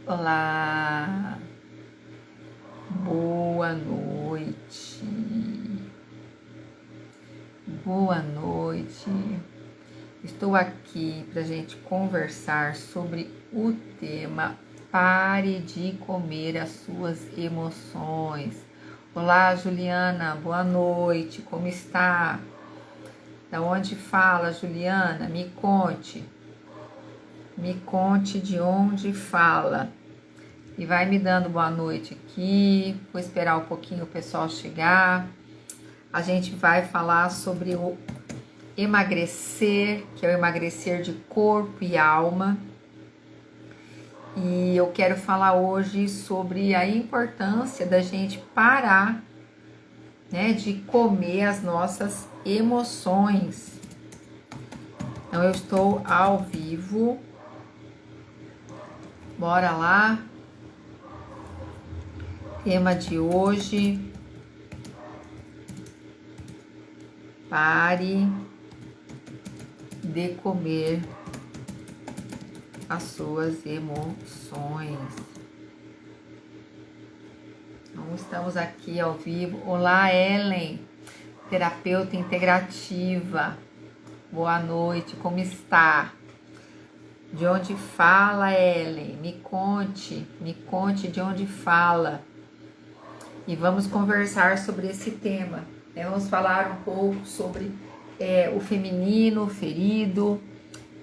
Olá, boa noite, boa noite. Estou aqui para a gente conversar sobre o tema Pare de comer as suas emoções. Olá, Juliana, boa noite, como está? Da onde fala, Juliana? Me conte de onde fala. E vai me dando boa noite aqui. Vou esperar um pouquinho o pessoal chegar. A gente vai falar sobre o emagrecer, que é o emagrecer de corpo e alma. E eu quero falar hoje sobre a importância da gente parar, né, de comer as nossas emoções. Então eu estou ao vivo. Bora lá. Tema de hoje: pare de comer as suas emoções. Então, estamos aqui ao vivo. Olá, Ellen, terapeuta integrativa. Boa noite, como está? De onde fala, Ellen? Me conte de onde fala. E vamos conversar sobre esse tema. Vamos falar um pouco sobre o feminino ferido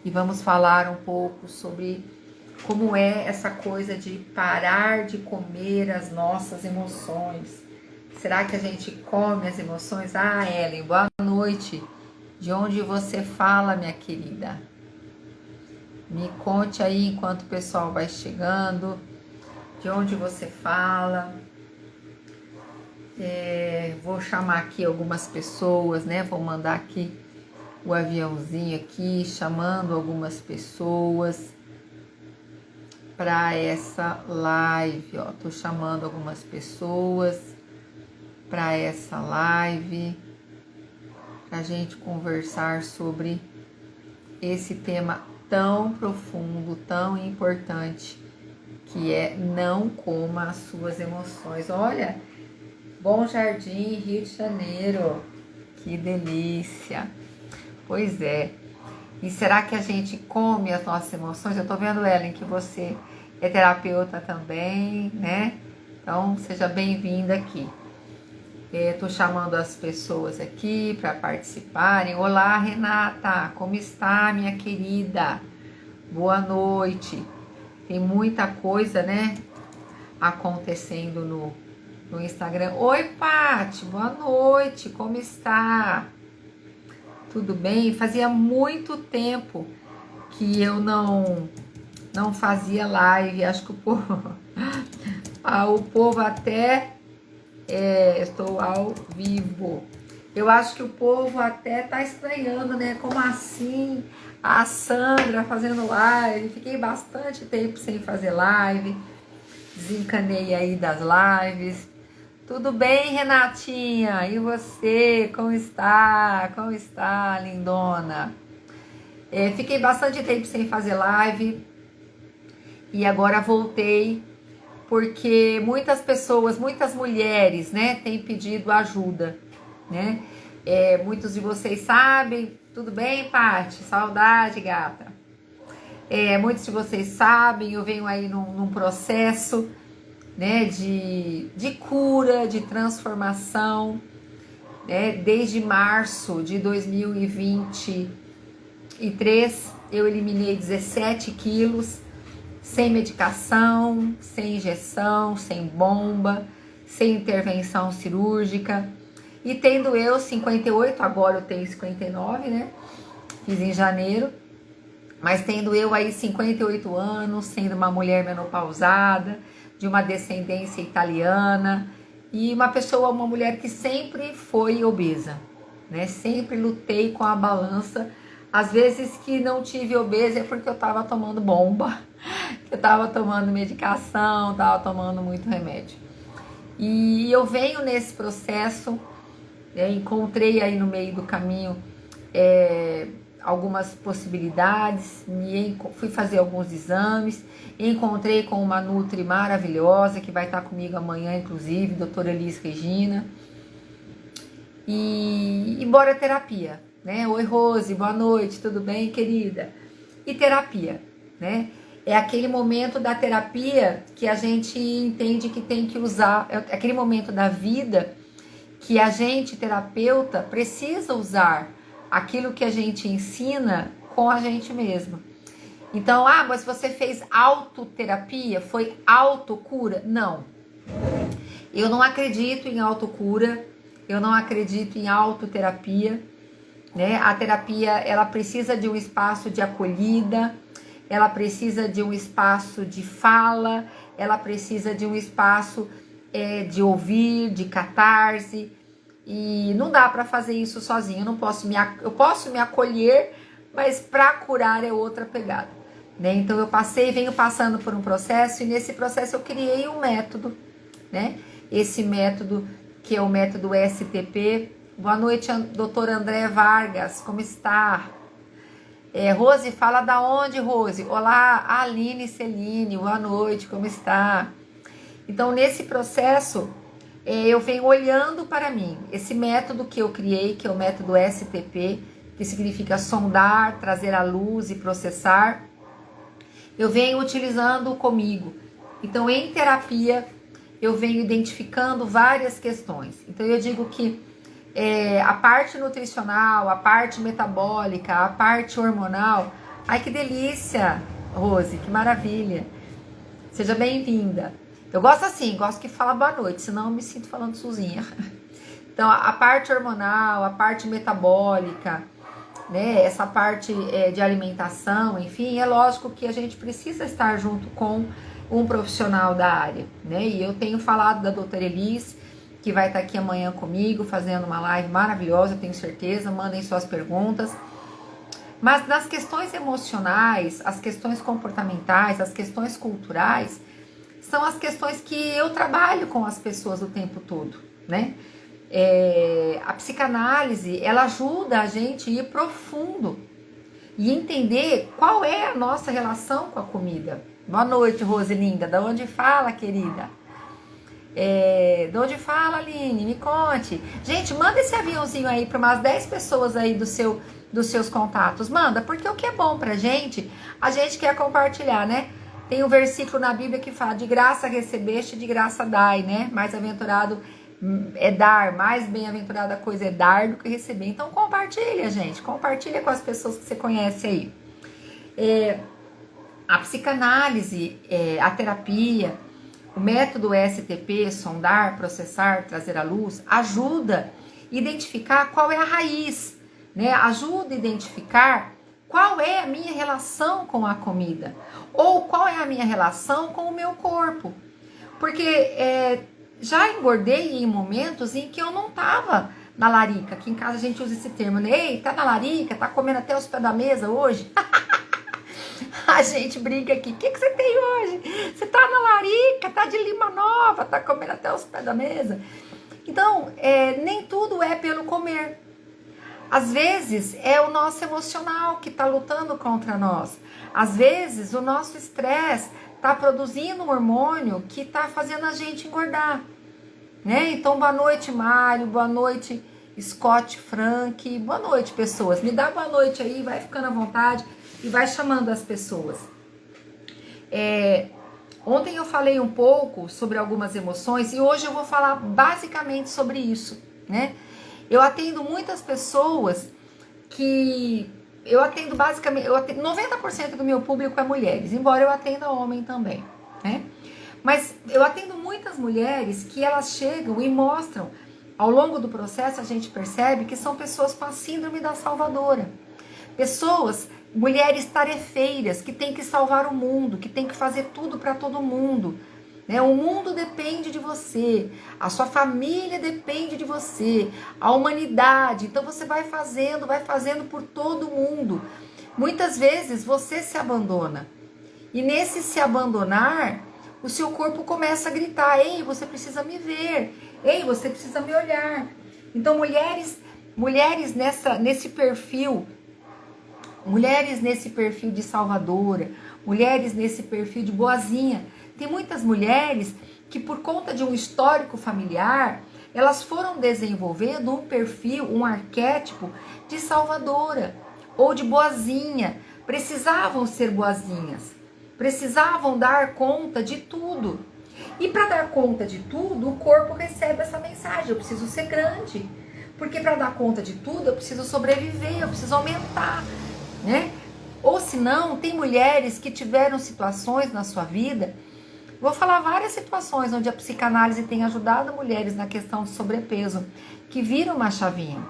e vamos falar um pouco sobre como é essa coisa de parar de comer as nossas emoções. Será que a gente come as emoções? Ah, Ellen, boa noite. De onde você fala, minha querida? Me conte aí enquanto o pessoal vai chegando. De onde você fala? Vou chamar aqui algumas pessoas, né? Vou mandar aqui o aviãozinho aqui, chamando algumas pessoas para essa live, ó. Tô chamando algumas pessoas para essa live, pra gente conversar sobre esse tema tão profundo, tão importante, que é não coma as suas emoções. Olha, Bom Jardim, Rio de Janeiro, que delícia! Pois é. E será que a gente come as nossas emoções? Eu tô vendo, Ellen, que você é terapeuta também, né? Então, seja bem-vinda aqui. Tô chamando as pessoas aqui para participarem. Olá, Renata, como está, minha querida? Boa noite. Tem muita coisa, né, acontecendo no Instagram. Oi, Paty, boa noite, como está? Tudo bem? Fazia muito tempo que eu não fazia live. Acho que o povo até estou ao vivo. Eu acho que o povo até tá estranhando, né? Como assim a Sandra fazendo live? Fiquei bastante tempo sem fazer live. Desencanei aí das lives. Tudo bem, Renatinha? E você? Como está? Como está, lindona? Fiquei bastante tempo sem fazer live e agora voltei porque muitas pessoas, muitas mulheres, né, têm pedido ajuda, né? Muitos de vocês sabem. Tudo bem, Paty? Saudade, gata. Muitos de vocês sabem, eu venho aí num processo, né, de cura, de transformação, né? Desde março de 2023 eu eliminei 17 quilos, sem medicação, sem injeção, sem bomba, sem intervenção cirúrgica. E tendo eu 58, agora eu tenho 59, né? Fiz em janeiro. Mas tendo eu aí 58 anos, sendo uma mulher menopausada, de uma descendência italiana e uma mulher que sempre foi obesa, né? Sempre lutei com a balança. Às vezes que não tive obesa é porque eu tava tomando bomba, eu tava tomando medicação, tava tomando muito remédio. E eu venho nesse processo, encontrei aí no meio do caminho algumas possibilidades, fui fazer alguns exames, encontrei com uma nutri maravilhosa, que vai estar comigo amanhã, inclusive, doutora Elis Regina, e bora terapia, né? Oi, Rose, boa noite, tudo bem, querida? E terapia, né? É aquele momento da terapia que a gente entende que tem que usar, é aquele momento da vida que a gente, terapeuta, precisa usar aquilo que a gente ensina com a gente mesmo. Então, mas você fez autoterapia? Foi autocura? Não. Eu não acredito em autocura, eu não acredito em autoterapia, né? A terapia, ela precisa de um espaço de acolhida, ela precisa de um espaço de fala, ela precisa de um espaço de ouvir, de catarse, e não dá para fazer isso sozinho. Eu posso me acolher, mas para curar é outra pegada, né? Então eu venho passando por um processo, e nesse processo eu criei um método, né? Esse método que é o método STP. Boa noite, doutor André Vargas, como está? Rose, fala da onde, Rose? Olá, Aline Celine, boa noite, como está? Então, nesse processo, eu venho olhando para mim. Esse método que eu criei, que é o método STP, que significa sondar, trazer à luz e processar, eu venho utilizando comigo. Então, em terapia, eu venho identificando várias questões. Então, eu digo que a parte nutricional, a parte metabólica, a parte hormonal. Ai, que delícia, Rose, que maravilha. Seja bem-vinda. Eu gosto assim, gosto que fala boa noite, senão eu me sinto falando sozinha. Então, a parte hormonal, a parte metabólica, né, essa parte de alimentação, enfim, é lógico que a gente precisa estar junto com um profissional da área, né? E eu tenho falado da doutora Elis, que vai estar aqui amanhã comigo, fazendo uma live maravilhosa, eu tenho certeza. Mandem suas perguntas. Mas nas questões emocionais, as questões comportamentais, as questões culturais, são as questões que eu trabalho com as pessoas o tempo todo, né? A psicanálise, ela ajuda a gente a ir profundo e entender qual é a nossa relação com a comida. Boa noite, Rose linda. Da onde fala, querida? De onde fala, Aline? Me conte. Gente, manda esse aviãozinho aí para umas 10 pessoas aí dos seus contatos. Manda, porque o que é bom pra gente, a gente quer compartilhar, né? Tem um versículo na Bíblia que fala: de graça recebeste, de graça dai, né? Mais aventurado é dar, mais bem-aventurada coisa é dar do que receber. Então compartilha, gente. Compartilha com as pessoas que você conhece aí. A psicanálise, a terapia, o método STP, sondar, processar, trazer à luz, ajuda a identificar qual é a raiz, né? Ajuda a identificar qual é a minha relação com a comida, ou qual é a minha relação com o meu corpo. Porque já engordei em momentos em que eu não tava na larica. Aqui em casa a gente usa esse termo, né? Ei, tá na larica, tá comendo até os pés da mesa hoje? A gente brinca aqui, o que você tem hoje? Você tá na larica, tá de lima nova, tá comendo até os pés da mesa. Então, nem tudo é pelo comer. Às vezes é o nosso emocional que tá lutando contra nós. Às vezes o nosso estresse tá produzindo um hormônio que tá fazendo a gente engordar, né? Então, boa noite, Mário, boa noite, Scott Frank, boa noite, pessoas. Me dá boa noite aí, vai ficando à vontade e vai chamando as pessoas. Ontem eu falei um pouco sobre algumas emoções e hoje eu vou falar basicamente sobre isso, né? Eu atendo muitas pessoas que... Eu atendo 90% do meu público é mulheres, embora eu atenda homem também, né? Mas eu atendo muitas mulheres que elas chegam e mostram, ao longo do processo a gente percebe que são pessoas com a síndrome da salvadora. Mulheres tarefeiras, que têm que salvar o mundo, que têm que fazer tudo para todo mundo. Né? O mundo depende de você, a sua família depende de você, a humanidade. Então você vai fazendo por todo mundo. Muitas vezes você se abandona. E nesse se abandonar, o seu corpo começa a gritar: ei, você precisa me ver, ei, você precisa me olhar. Então mulheres nesse perfil mulheres nesse perfil de salvadora, mulheres nesse perfil de boazinha. Tem muitas mulheres que, por conta de um histórico familiar, elas foram desenvolvendo um perfil, um arquétipo de salvadora ou de boazinha. Precisavam ser boazinhas, precisavam dar conta de tudo. E para dar conta de tudo, o corpo recebe essa mensagem: eu preciso ser grande. Porque para dar conta de tudo, eu preciso sobreviver, eu preciso aumentar, né? Ou senão, tem mulheres que tiveram situações na sua vida, vou falar várias situações onde a psicanálise tem ajudado mulheres na questão de sobrepeso, que viram uma chavinha.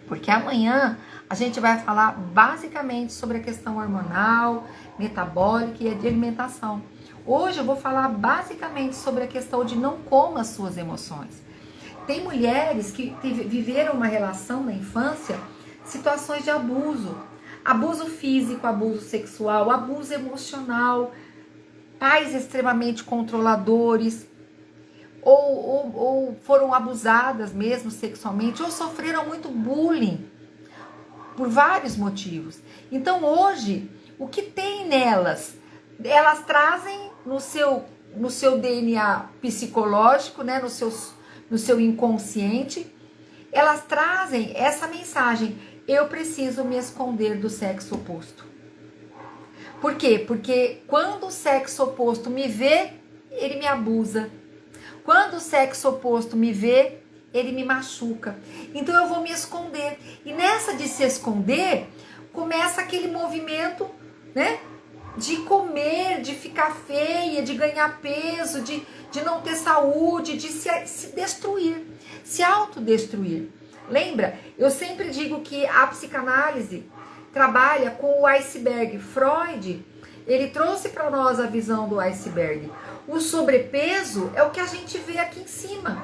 Porque amanhã a gente vai falar basicamente sobre a questão hormonal, metabólica e de alimentação. Hoje eu vou falar basicamente sobre a questão de não coma as suas emoções. Tem mulheres que viveram uma relação na infância, situações de abuso. Abuso físico, abuso sexual, abuso emocional, pais extremamente controladores, ou foram abusadas mesmo sexualmente, ou sofreram muito bullying, por vários motivos. Então hoje, o que tem nelas? Elas trazem no seu DNA psicológico, né, no seu inconsciente, elas trazem essa mensagem: eu preciso me esconder do sexo oposto. Por quê? Porque quando o sexo oposto me vê, ele me abusa. Quando o sexo oposto me vê, ele me machuca. Então eu vou me esconder. E nessa de se esconder, começa aquele movimento, né? De comer, de ficar feia, de ganhar peso, de não ter saúde, de se destruir, se autodestruir. Lembra? Eu sempre digo que a psicanálise trabalha com o iceberg. Freud, ele trouxe para nós a visão do iceberg. O sobrepeso é o que a gente vê aqui em cima.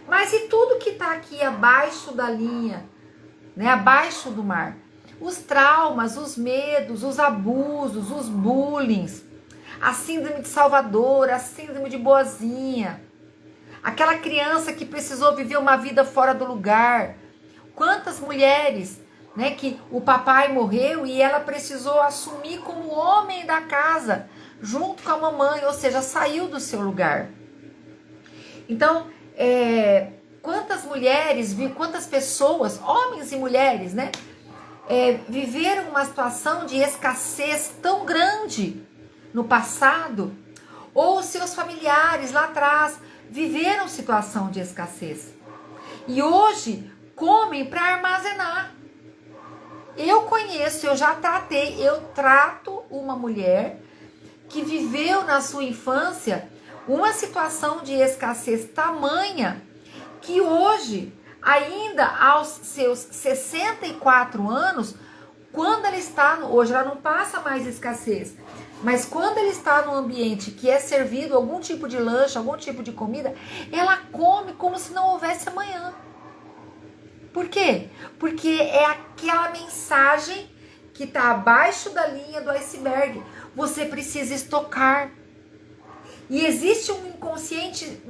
Mas e tudo que está aqui abaixo da linha, né? Abaixo do mar? Os traumas, os medos, os abusos, os bullying, a síndrome de Salvador, a síndrome de boazinha, aquela criança que precisou viver uma vida fora do lugar. Quantas mulheres, né, que o papai morreu e ela precisou assumir como homem da casa, junto com a mamãe, ou seja, saiu do seu lugar. Então, quantas mulheres, quantas pessoas, homens e mulheres, né, viveram uma situação de escassez tão grande no passado, ou seus familiares lá atrás viveram situação de escassez. E hoje comem para armazenar. Eu conheço, eu já tratei, eu trato uma mulher que viveu na sua infância uma situação de escassez tamanha que hoje, ainda aos seus 64 anos, quando ela está, hoje ela não passa mais escassez, mas quando ela está num ambiente que é servido algum tipo de lanche, algum tipo de comida, ela come como se não houvesse amanhã. Por quê? Porque é aquela mensagem que está abaixo da linha do iceberg. Você precisa estocar. E existe um inconsciente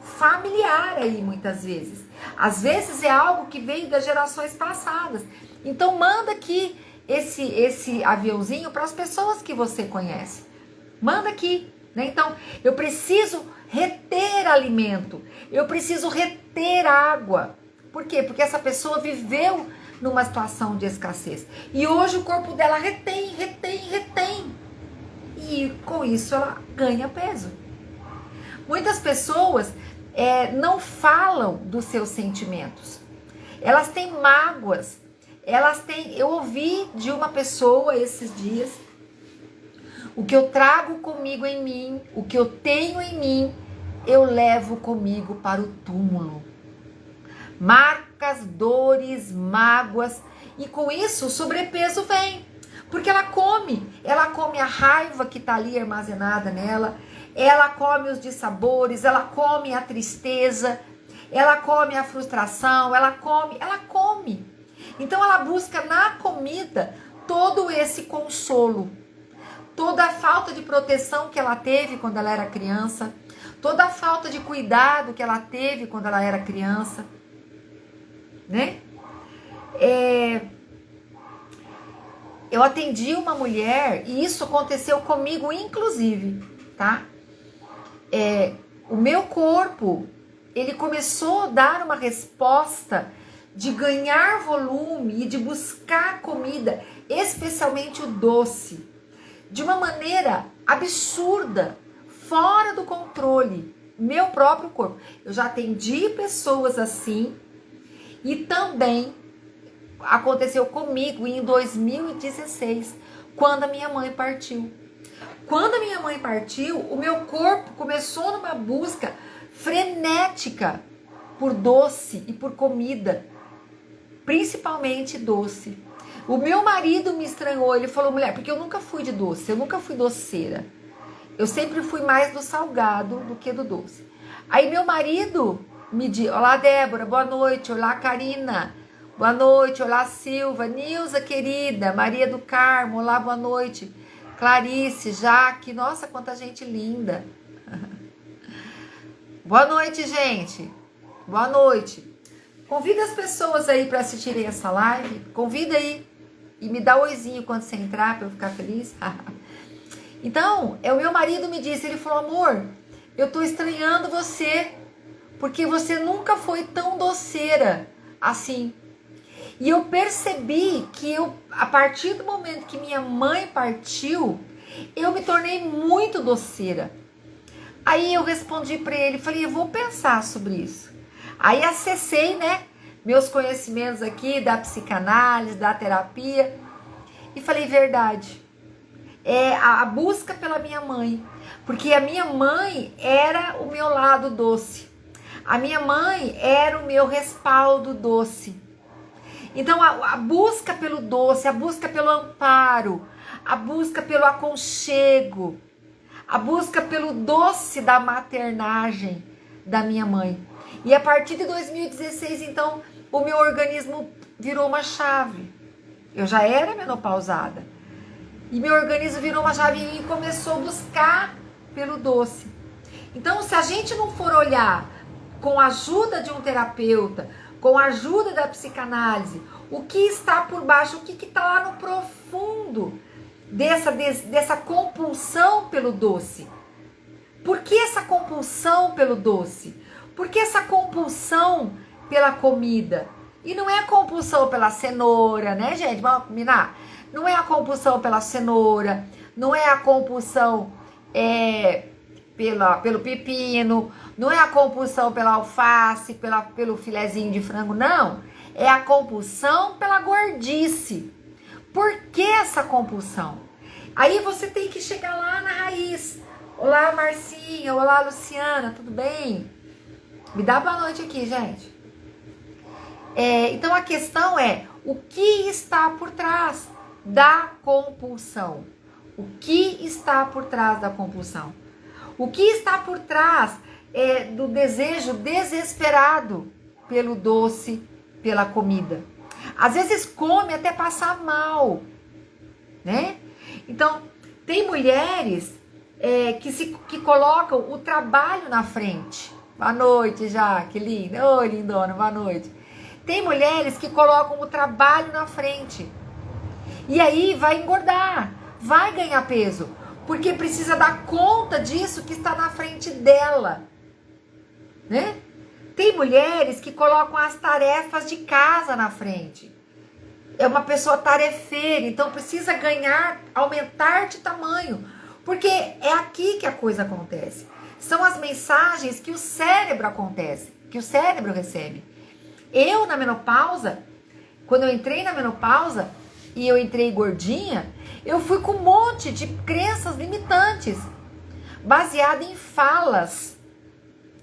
familiar aí muitas vezes. Às vezes é algo que veio das gerações passadas. Então manda aqui esse aviãozinho para as pessoas que você conhece. Manda aqui, né? Então, eu preciso reter alimento. Eu preciso reter água. Por quê? Porque essa pessoa viveu numa situação de escassez. E hoje o corpo dela retém. E com isso ela ganha peso. Muitas pessoas não falam dos seus sentimentos. Elas têm mágoas. Eu ouvi de uma pessoa esses dias: o que eu trago comigo em mim, o que eu tenho em mim, eu levo comigo para o túmulo. Marcas, dores, mágoas, e com isso o sobrepeso vem, porque ela come a raiva que está ali armazenada nela, ela come os dissabores, ela come a tristeza, ela come a frustração, ela come. Então ela busca na comida todo esse consolo, toda a falta de proteção que ela teve quando ela era criança, toda a falta de cuidado que ela teve quando ela era criança, né? eu atendi uma mulher, e isso aconteceu comigo inclusive, tá? O meu corpo, ele começou a dar uma resposta de ganhar volume e de buscar comida, especialmente o doce, de uma maneira absurda, fora do controle, meu próprio corpo. Eu já atendi pessoas assim, e também aconteceu comigo em 2016, quando a minha mãe partiu. Quando a minha mãe partiu, o meu corpo começou numa busca frenética por doce e por comida, principalmente doce. O meu marido me estranhou, ele falou, mulher, porque eu nunca fui de doce, eu nunca fui doceira. Eu sempre fui mais do salgado do que do doce. Aí meu marido me disse, olá Débora, boa noite, olá Karina, boa noite, olá Silva, Nilza querida, Maria do Carmo, olá, boa noite, Clarice, Jaque, nossa, quanta gente linda. Boa noite, gente, boa noite. Convida as pessoas aí para assistirem essa live, convida aí e me dá oizinho quando você entrar para eu ficar feliz. Então, o meu marido me disse, ele falou, amor, eu tô estranhando você, porque você nunca foi tão doceira assim. E eu percebi que a partir do momento que minha mãe partiu, eu me tornei muito doceira. Aí eu respondi para ele, falei, eu vou pensar sobre isso. Aí acessei, né, meus conhecimentos aqui da psicanálise, da terapia, e falei, verdade. A busca pela minha mãe, porque a minha mãe era o meu lado doce, a minha mãe era o meu respaldo doce. Então a busca pelo doce, a busca pelo amparo, a busca pelo aconchego, a busca pelo doce da maternagem da minha mãe. E a partir de 2016, então, o meu organismo virou uma chave. Eu já era menopausada. E meu organismo virou uma chave e começou a buscar pelo doce. Então, se a gente não for olhar com a ajuda de um terapeuta, com a ajuda da psicanálise, o que está por baixo, o que está lá no profundo dessa compulsão pelo doce. Por que essa compulsão pelo doce? Por que essa compulsão pela comida? E não é a compulsão pela cenoura, né, gente? Vamos combinar? Não é a compulsão pela cenoura, não é a compulsão pelo pepino, não é a compulsão pela alface, pelo filezinho de frango, não. É a compulsão pela gordice. Por que essa compulsão? Aí você tem que chegar lá na raiz. Olá, Marcinha, olá, Luciana, tudo bem? Me dá boa noite aqui, gente. Então a questão é, o que está por trás da compulsão? O que está por trás da compulsão? O que está por trás do desejo desesperado pelo doce, pela comida? Às vezes come até passar mal, né? Então, tem mulheres que colocam o trabalho na frente. Boa noite, Jaque, linda. Oi, lindona, boa noite. Tem mulheres que colocam o trabalho na frente. E aí vai engordar, vai ganhar peso, porque precisa dar conta disso que está na frente dela, né? Tem mulheres que colocam as tarefas de casa na frente. É uma pessoa tarefeira, então precisa ganhar, aumentar de tamanho, porque é aqui que a coisa acontece. São as mensagens que o cérebro recebe. Eu, na menopausa, quando eu entrei na menopausa e eu entrei gordinha, eu fui com um monte de crenças limitantes, baseada em falas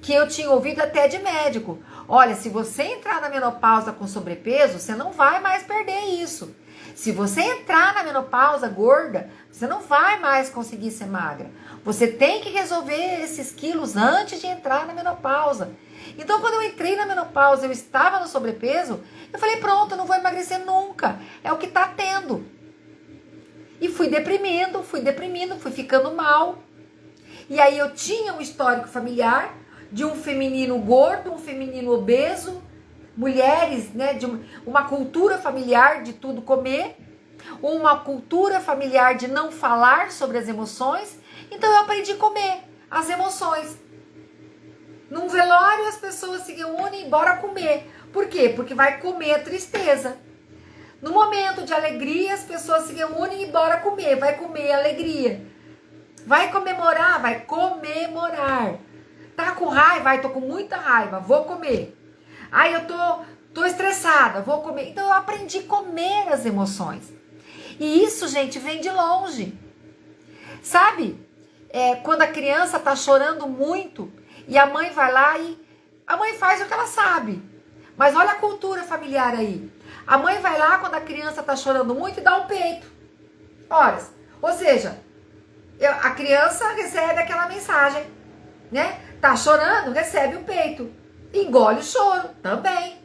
que eu tinha ouvido até de médico. Olha, se você entrar na menopausa com sobrepeso, você não vai mais perder isso. Se você entrar na menopausa gorda, você não vai mais conseguir ser magra. Você tem que resolver esses quilos antes de entrar na menopausa. Então, quando eu entrei na menopausa, eu estava no sobrepeso, eu falei, pronto, eu não vou emagrecer nunca. É o que está tendo. E fui deprimindo, fui ficando mal. E aí eu tinha um histórico familiar de um feminino gordo, um feminino obeso, mulheres, né, de uma cultura familiar de tudo comer. uma cultura familiar de não falar sobre as emoções, então eu aprendi a comer as emoções. Num velório as pessoas se reúnem e bora comer. Por quê? Porque vai comer a tristeza. No momento de alegria as pessoas se reúnem e bora comer, vai comer a alegria. Vai comemorar, vai comemorar. Tá com raiva? Ai, tô com muita raiva, vou comer. Ai, eu tô estressada, vou comer. Então eu aprendi a comer as emoções. E isso, gente, vem de longe. Sabe? Quando a criança tá chorando muito e a mãe vai lá e a mãe faz o que ela sabe. Mas olha a cultura familiar aí. A mãe vai lá quando a criança tá chorando muito e dá um peito. Olha, ou seja, a criança recebe aquela mensagem, né? Tá chorando, recebe o peito. Engole o choro também.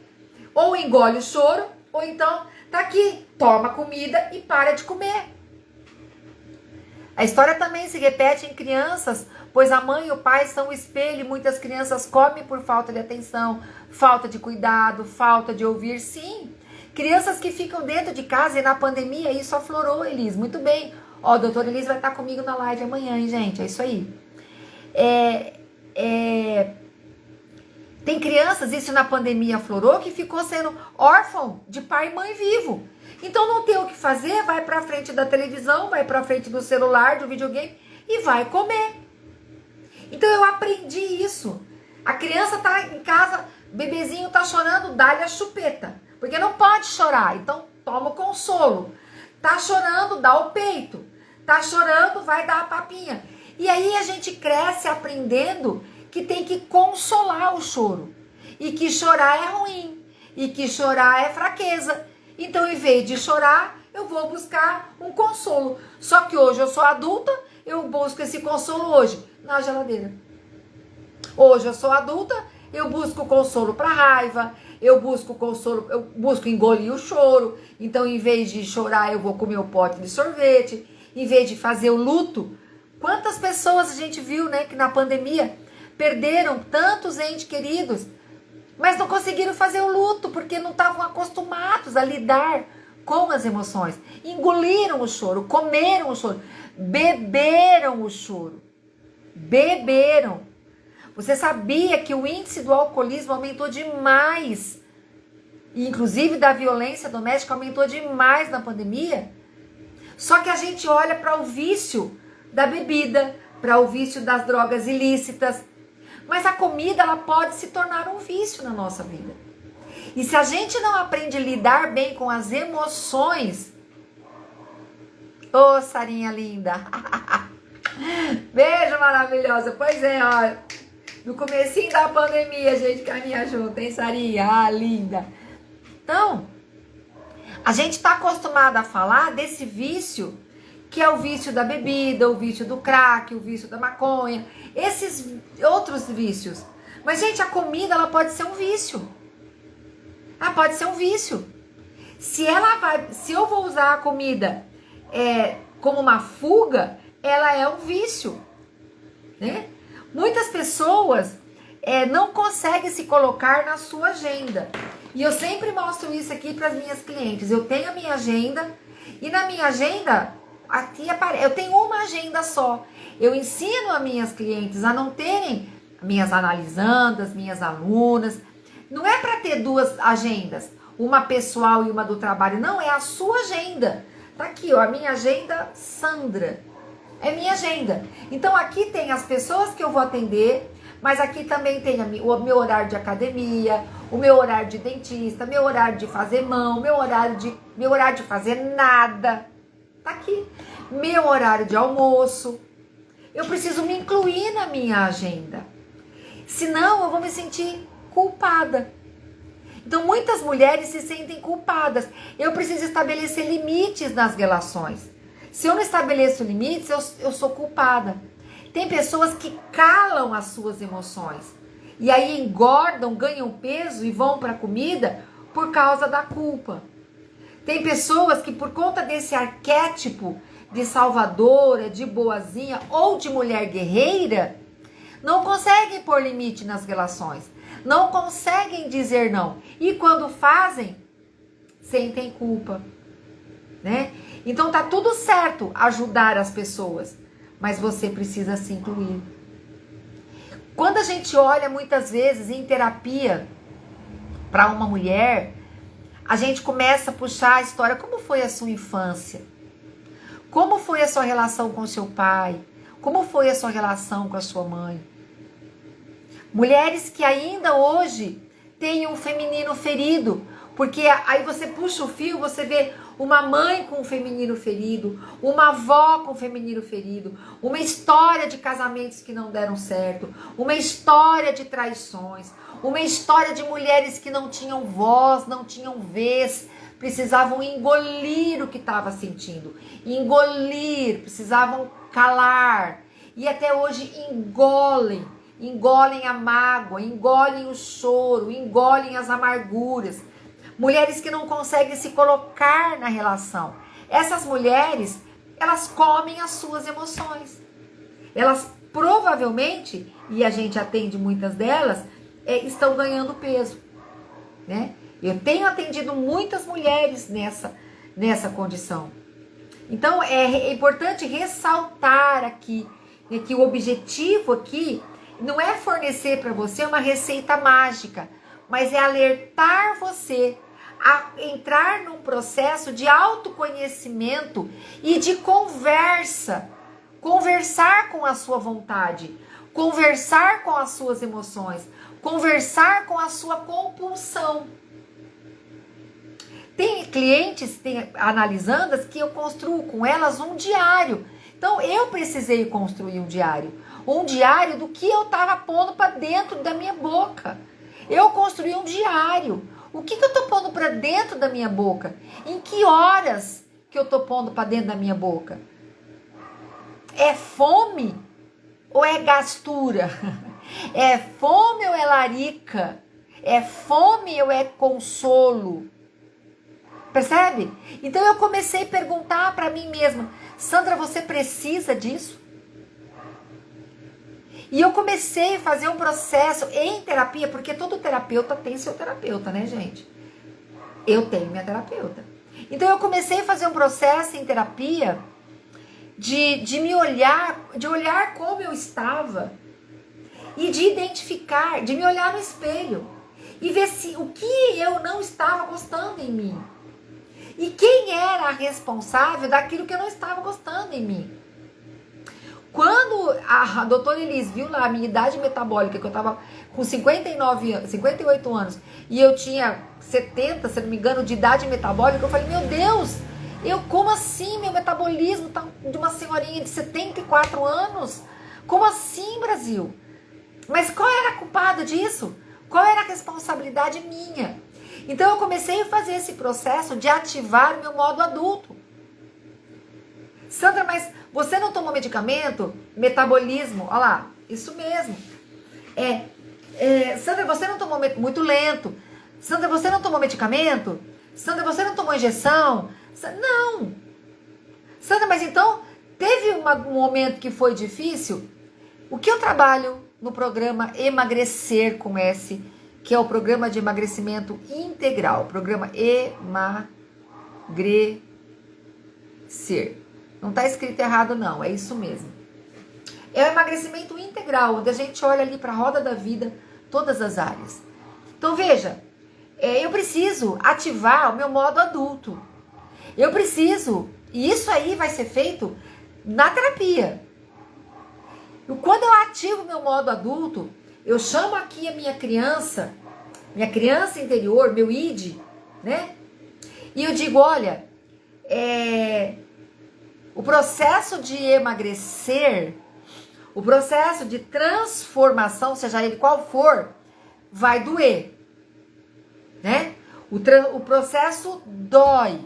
Ou engole o choro, ou então tá aqui, toma comida e para de comer. A história também se repete em crianças, pois a mãe e o pai são o espelho e muitas crianças comem por falta de atenção, falta de cuidado, falta de ouvir. Sim, crianças que ficam dentro de casa e na pandemia isso aflorou, Elis, muito bem. Ó, a doutora Elis vai estar comigo na live amanhã, hein, gente? É isso aí. Tem crianças, isso na pandemia aflorou, que ficou sendo órfão de pai e mãe vivo. Então não tem o que fazer, vai pra frente da televisão, vai pra frente do celular, do videogame e vai comer. Então eu aprendi isso. A criança tá em casa, bebezinho tá chorando, dá-lhe a chupeta. Porque não pode chorar, então toma o consolo. Tá chorando, dá o peito. Tá chorando, vai dar a papinha. E aí a gente cresce aprendendo que tem que consolar o choro. E que chorar é ruim. E que chorar é fraqueza. Então, em vez de chorar, eu vou buscar um consolo. Só que hoje eu sou adulta, eu busco esse consolo hoje na geladeira. Hoje eu sou adulta, eu busco consolo para raiva, eu busco engolir o choro. Então, em vez de chorar, eu vou comer o pote de sorvete. Em vez de fazer o luto, quantas pessoas a gente viu, né, que na pandemia perderam tantos entes queridos, mas não conseguiram fazer o luto, porque não estavam acostumados a lidar com as emoções. Engoliram o choro, comeram o choro, beberam o choro. Beberam. Você sabia que o índice do alcoolismo aumentou demais? E, inclusive, da violência doméstica aumentou demais na pandemia? Só que a gente olha para o vício da bebida, para o vício das drogas ilícitas. Mas a comida, ela pode se tornar um vício na nossa vida. E se a gente não aprende a lidar bem com as emoções... Ô, Sarinha linda! Beijo maravilhosa! Pois é, ó. No comecinho da pandemia, a gente caminha junto, hein, Sarinha? Ah, linda! Então, a gente tá acostumado a falar desse vício, que é o vício da bebida, o vício do crack, o vício da maconha, esses outros vícios. Mas, gente, a comida, ela pode ser um vício. Ela pode ser um vício. Se eu vou usar a comida como uma fuga, ela é um vício, né? Muitas pessoas não conseguem se colocar na sua agenda. E eu sempre mostro isso aqui para as minhas clientes. Eu tenho a minha agenda e na minha agenda... Aqui eu tenho uma agenda só. Eu ensino as minhas clientes a não terem, minhas analisandas, minhas alunas. Não é para ter duas agendas, uma pessoal e uma do trabalho. Não, é a sua agenda. Tá aqui, ó, a minha agenda Sandra. É minha agenda. Então aqui tem as pessoas que eu vou atender, mas aqui também tem o meu horário de academia, o meu horário de dentista, meu horário de fazer mão, meu horário de fazer nada. Tá aqui. Meu horário de almoço. Eu preciso me incluir na minha agenda. Senão eu vou me sentir culpada. Então muitas mulheres se sentem culpadas. Eu preciso estabelecer limites nas relações. Se eu não estabeleço limites, eu sou culpada. Tem pessoas que calam as suas emoções. E aí engordam, ganham peso e vão para a comida por causa da culpa. Tem pessoas que por conta desse arquétipo de salvadora, de boazinha ou de mulher guerreira, não conseguem pôr limite nas relações. Não conseguem dizer não. E quando fazem, sentem culpa, né? Então tá tudo certo ajudar as pessoas, mas você precisa se incluir. Quando a gente olha muitas vezes em terapia para uma mulher, a gente começa a puxar a história. Como foi a sua infância? Como foi a sua relação com o seu pai? Como foi a sua relação com a sua mãe? Mulheres que ainda hoje têm um feminino ferido, porque aí você puxa o fio, você vê uma mãe com um feminino ferido, uma avó com um feminino ferido, uma história de casamentos que não deram certo, uma história de traições, uma história de mulheres que não tinham voz, não tinham vez, precisavam engolir o que estava sentindo, engolir, precisavam calar, e até hoje engolem a mágoa, engolem o choro, engolem as amarguras. Mulheres que não conseguem se colocar na relação. Essas mulheres, elas comem as suas emoções. Elas provavelmente, e a gente atende muitas delas, estão ganhando peso, né? Eu tenho atendido muitas mulheres nessa condição. Então, é importante ressaltar aqui, né, que o objetivo aqui não é fornecer para você uma receita mágica, mas é alertar você a entrar num processo de autoconhecimento e de conversa. Conversar com a sua vontade, conversar com as suas emoções, conversar com a sua compulsão. Tem clientes, analisandas, que eu construo com elas um diário. Então, eu precisei construir um diário do que eu estava pondo para dentro da minha boca. Eu construí um diário. O que eu estou pondo para dentro da minha boca? Em que horas que eu estou pondo para dentro da minha boca? É fome ou é gastura? É fome ou é larica? É fome ou é consolo? Percebe? Então eu comecei a perguntar para mim mesma: Sandra, você precisa disso? E eu comecei a fazer um processo em terapia, porque todo terapeuta tem seu terapeuta, né, gente? Eu tenho minha terapeuta. Então eu comecei a fazer um processo em terapia de me olhar, de olhar como eu estava e de identificar, de me olhar no espelho e ver se o que eu não estava gostando em mim. E quem era a responsável daquilo que eu não estava gostando em mim. Quando a doutora Elis viu lá a minha idade metabólica, que eu estava com 58 anos, e eu tinha 70, se não me engano, de idade metabólica, eu falei, meu Deus, como assim meu metabolismo tá de uma senhorinha de 74 anos? Como assim, Brasil? Mas qual era a culpada disso? Qual era a responsabilidade minha? Então eu comecei a fazer esse processo de ativar o meu modo adulto. Sandra, mas você não tomou medicamento? Metabolismo, olha lá, isso mesmo. Sandra, você não tomou muito lento. Sandra, você não tomou medicamento? Sandra, você não tomou injeção? Não. Sandra, mas então teve um momento que foi difícil? O que eu trabalho no programa Emagrecer com S, que é o programa de emagrecimento integral, programa Emagrecer. Não está escrito errado não, é isso mesmo. É o emagrecimento integral, onde a gente olha ali para a roda da vida, todas as áreas. Então veja, eu preciso ativar o meu modo adulto. Eu preciso, e isso aí vai ser feito na terapia. E quando eu ativo o meu modo adulto, eu chamo aqui a minha criança interior, meu id, né? E eu digo, olha, o processo de emagrecer, o processo de transformação, seja ele qual for, vai doer, né? O processo dói,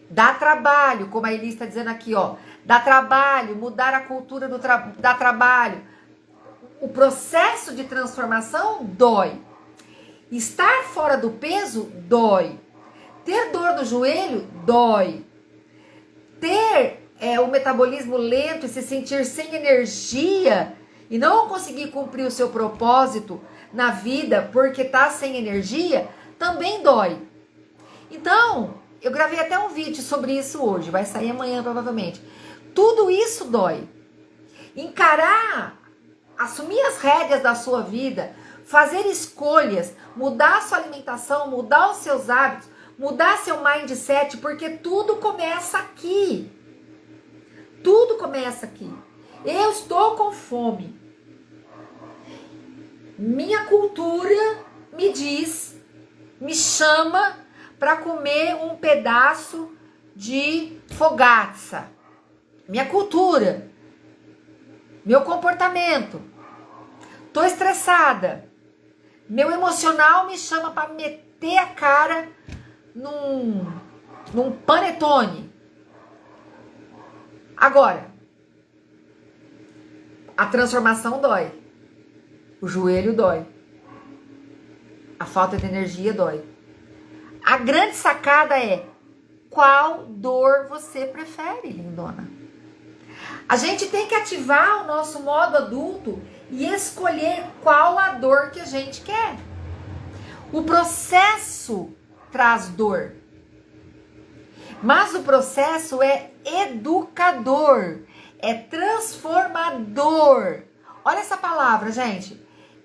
dá trabalho, como a Elis está dizendo aqui, ó, dá trabalho, mudar a cultura dá trabalho. O processo de transformação dói. Estar fora do peso dói. Ter dor no joelho dói. Ter o metabolismo lento e se sentir sem energia e não conseguir cumprir o seu propósito na vida porque tá sem energia, também dói. Então, Eu gravei até um vídeo sobre isso hoje, vai sair amanhã provavelmente. Tudo isso dói. Encarar, assumir as rédeas da sua vida, fazer escolhas, mudar a sua alimentação, mudar os seus hábitos, mudar seu mindset, porque tudo começa aqui. Tudo começa aqui. Eu estou com fome. Minha cultura me diz, me chama para comer um pedaço de fogazza. Minha cultura, meu comportamento. Tô estressada. Meu emocional me chama para meter a cara num panetone. Agora, a transformação dói. O joelho dói. A falta de energia dói. A grande sacada é: qual dor você prefere, lindona? A gente tem que ativar o nosso modo adulto e escolher qual a dor que a gente quer. O processo traz dor. Mas o processo é educador, é transformador. Olha essa palavra, gente.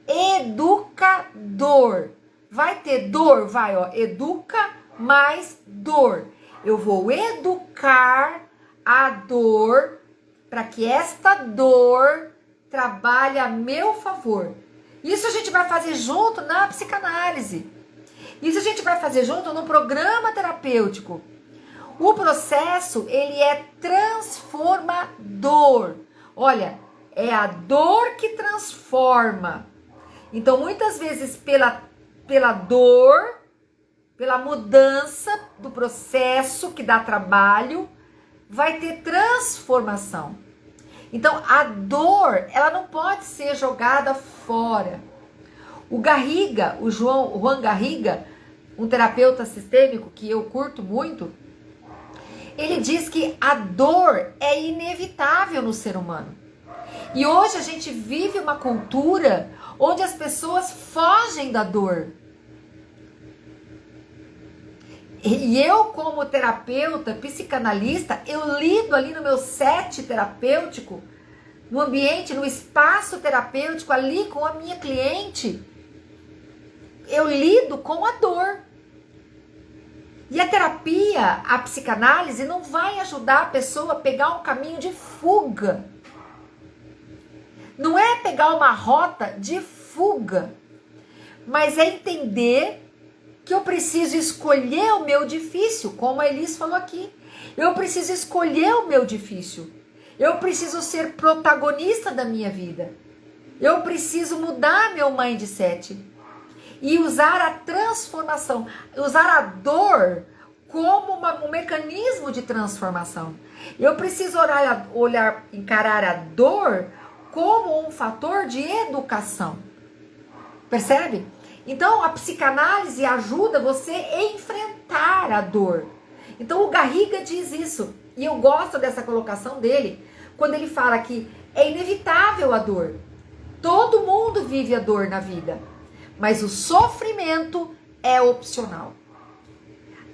Educador. Vai ter dor? Vai, ó. Educa mais dor. Eu vou educar a dor para que esta dor trabalhe a meu favor. Isso a gente vai fazer junto na psicanálise. Isso a gente vai fazer junto no programa terapêutico. O processo, ele é transformador. Olha, é a dor que transforma. Então, muitas vezes, pela dor, pela mudança do processo que dá trabalho, vai ter transformação. Então, a dor, ela não pode ser jogada fora. O Garriga, o Juan Garriga, um terapeuta sistêmico que eu curto muito, ele diz que a dor é inevitável no ser humano. E hoje a gente vive uma cultura onde as pessoas fogem da dor. E eu, como terapeuta, psicanalista, eu lido ali no meu set terapêutico, no ambiente, no espaço terapêutico, ali com a minha cliente. Eu lido com a dor. E a terapia, a psicanálise, não vai ajudar a pessoa a pegar um caminho de fuga. Não é pegar uma rota de fuga, mas é entender que eu preciso escolher o meu difícil, como a Elis falou aqui. Eu preciso escolher o meu difícil. Eu preciso ser protagonista da minha vida. Eu preciso mudar meu mindset. E usar a transformação, usar a dor como um mecanismo de transformação. Eu preciso encarar a dor como um fator de educação. Percebe? Então, a psicanálise ajuda você a enfrentar a dor. Então, o Garriga diz isso. E eu gosto dessa colocação dele, quando ele fala que é inevitável a dor. Todo mundo vive a dor na vida. Mas o sofrimento é opcional.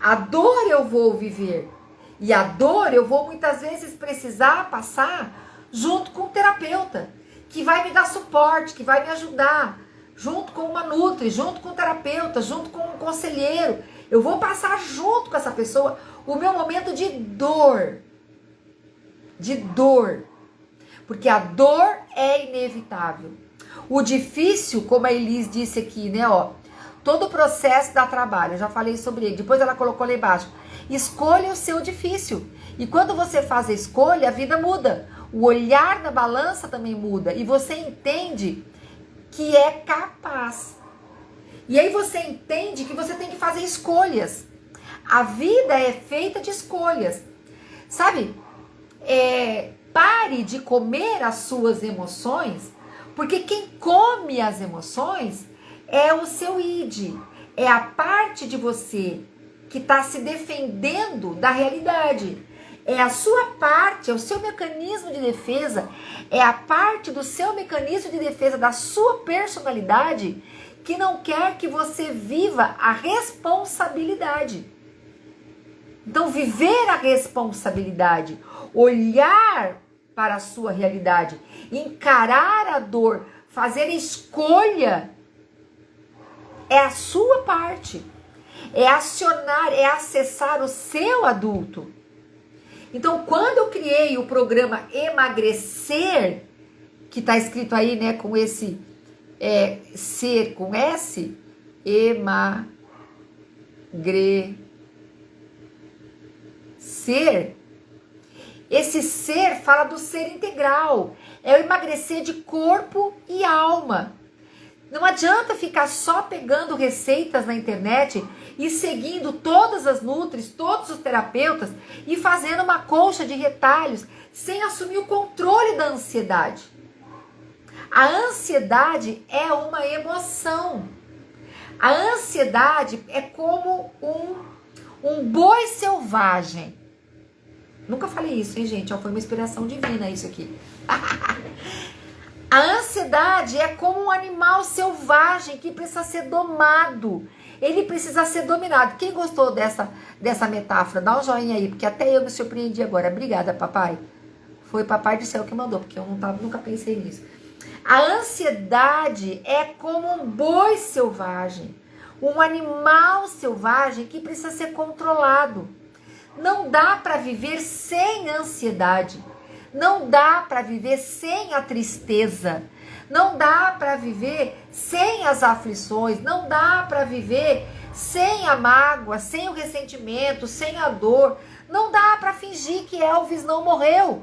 A dor eu vou viver. E a dor eu vou muitas vezes precisar passar junto com o terapeuta, que vai me dar suporte, que vai me ajudar, junto com uma nutri, junto com o terapeuta, junto com um conselheiro. Eu vou passar junto com essa pessoa o meu momento de dor. De dor. Porque a dor é inevitável. O difícil, como a Elis disse aqui, né, ó, todo o processo dá trabalho, eu já falei sobre ele, depois ela colocou lá embaixo, escolha o seu difícil, e quando você faz a escolha, a vida muda, o olhar na balança também muda, e você entende que é capaz, e aí você entende que você tem que fazer escolhas, a vida é feita de escolhas, sabe, pare de comer as suas emoções, porque quem come as emoções é o seu id, é a parte de você que está se defendendo da realidade. É a sua parte, é o seu mecanismo de defesa, é a parte do seu mecanismo de defesa da sua personalidade que não quer que você viva a responsabilidade. Então, viver a responsabilidade, olhar para a sua realidade, encarar a dor, fazer escolha, é a sua parte. É acionar, é acessar o seu adulto. Então, quando eu criei o programa Emagrecer, que está escrito aí, né, com esse ser com S, emagrecer. Esse ser fala do ser integral. É o emagrecer de corpo e alma. Não adianta ficar só pegando receitas na internet e seguindo todas as nutris, todos os terapeutas e fazendo uma colcha de retalhos sem assumir o controle da ansiedade. A ansiedade é uma emoção. A ansiedade é como um boi selvagem. Nunca falei isso, hein, gente? Foi uma inspiração divina isso aqui. A ansiedade é como um animal selvagem que precisa ser domado. Ele precisa ser dominado. Quem gostou dessa metáfora? Dá um joinha aí, porque até eu me surpreendi agora. Obrigada, papai. Foi papai do céu que mandou, porque eu nunca pensei nisso. A ansiedade é como um boi selvagem. Um animal selvagem que precisa ser controlado. Não dá para viver sem ansiedade. Não dá para viver sem a tristeza. Não dá para viver sem as aflições. Não dá para viver sem a mágoa, sem o ressentimento, sem a dor. Não dá para fingir que Elvis não morreu.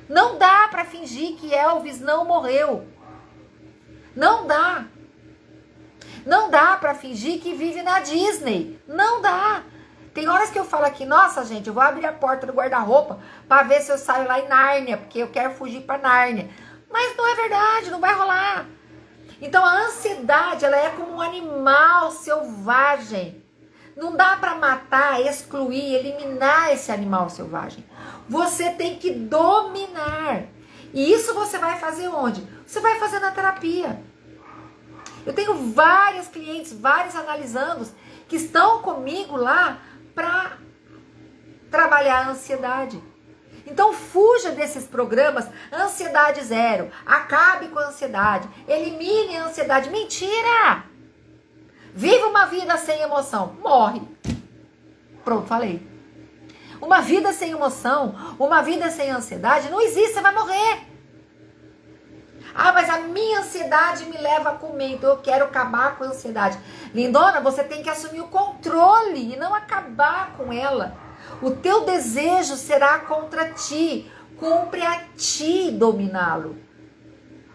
Não dá para fingir que Elvis não morreu. Não dá. Não dá para fingir que vive na Disney. Não dá. Tem horas que eu falo aqui, nossa, gente, eu vou abrir a porta do guarda-roupa para ver se eu saio lá em Nárnia, porque eu quero fugir para Nárnia. Mas não é verdade, não vai rolar. Então a ansiedade, ela é como um animal selvagem. Não dá para matar, excluir, eliminar esse animal selvagem. Você tem que dominar. E isso você vai fazer onde? Você vai fazer na terapia. Eu tenho várias clientes, vários analisandos que estão comigo lá para trabalhar a ansiedade. Então fuja desses programas, ansiedade zero, acabe com a ansiedade, elimine a ansiedade. Mentira! Viva uma vida sem emoção, morre. Pronto, falei. Uma vida sem emoção, uma vida sem ansiedade, não existe, você vai morrer. Ah, mas a minha ansiedade me leva a comer, então eu quero acabar com a ansiedade. Lindona, você tem que assumir o controle e não acabar com ela. O teu desejo será contra ti, cumpre a ti dominá-lo.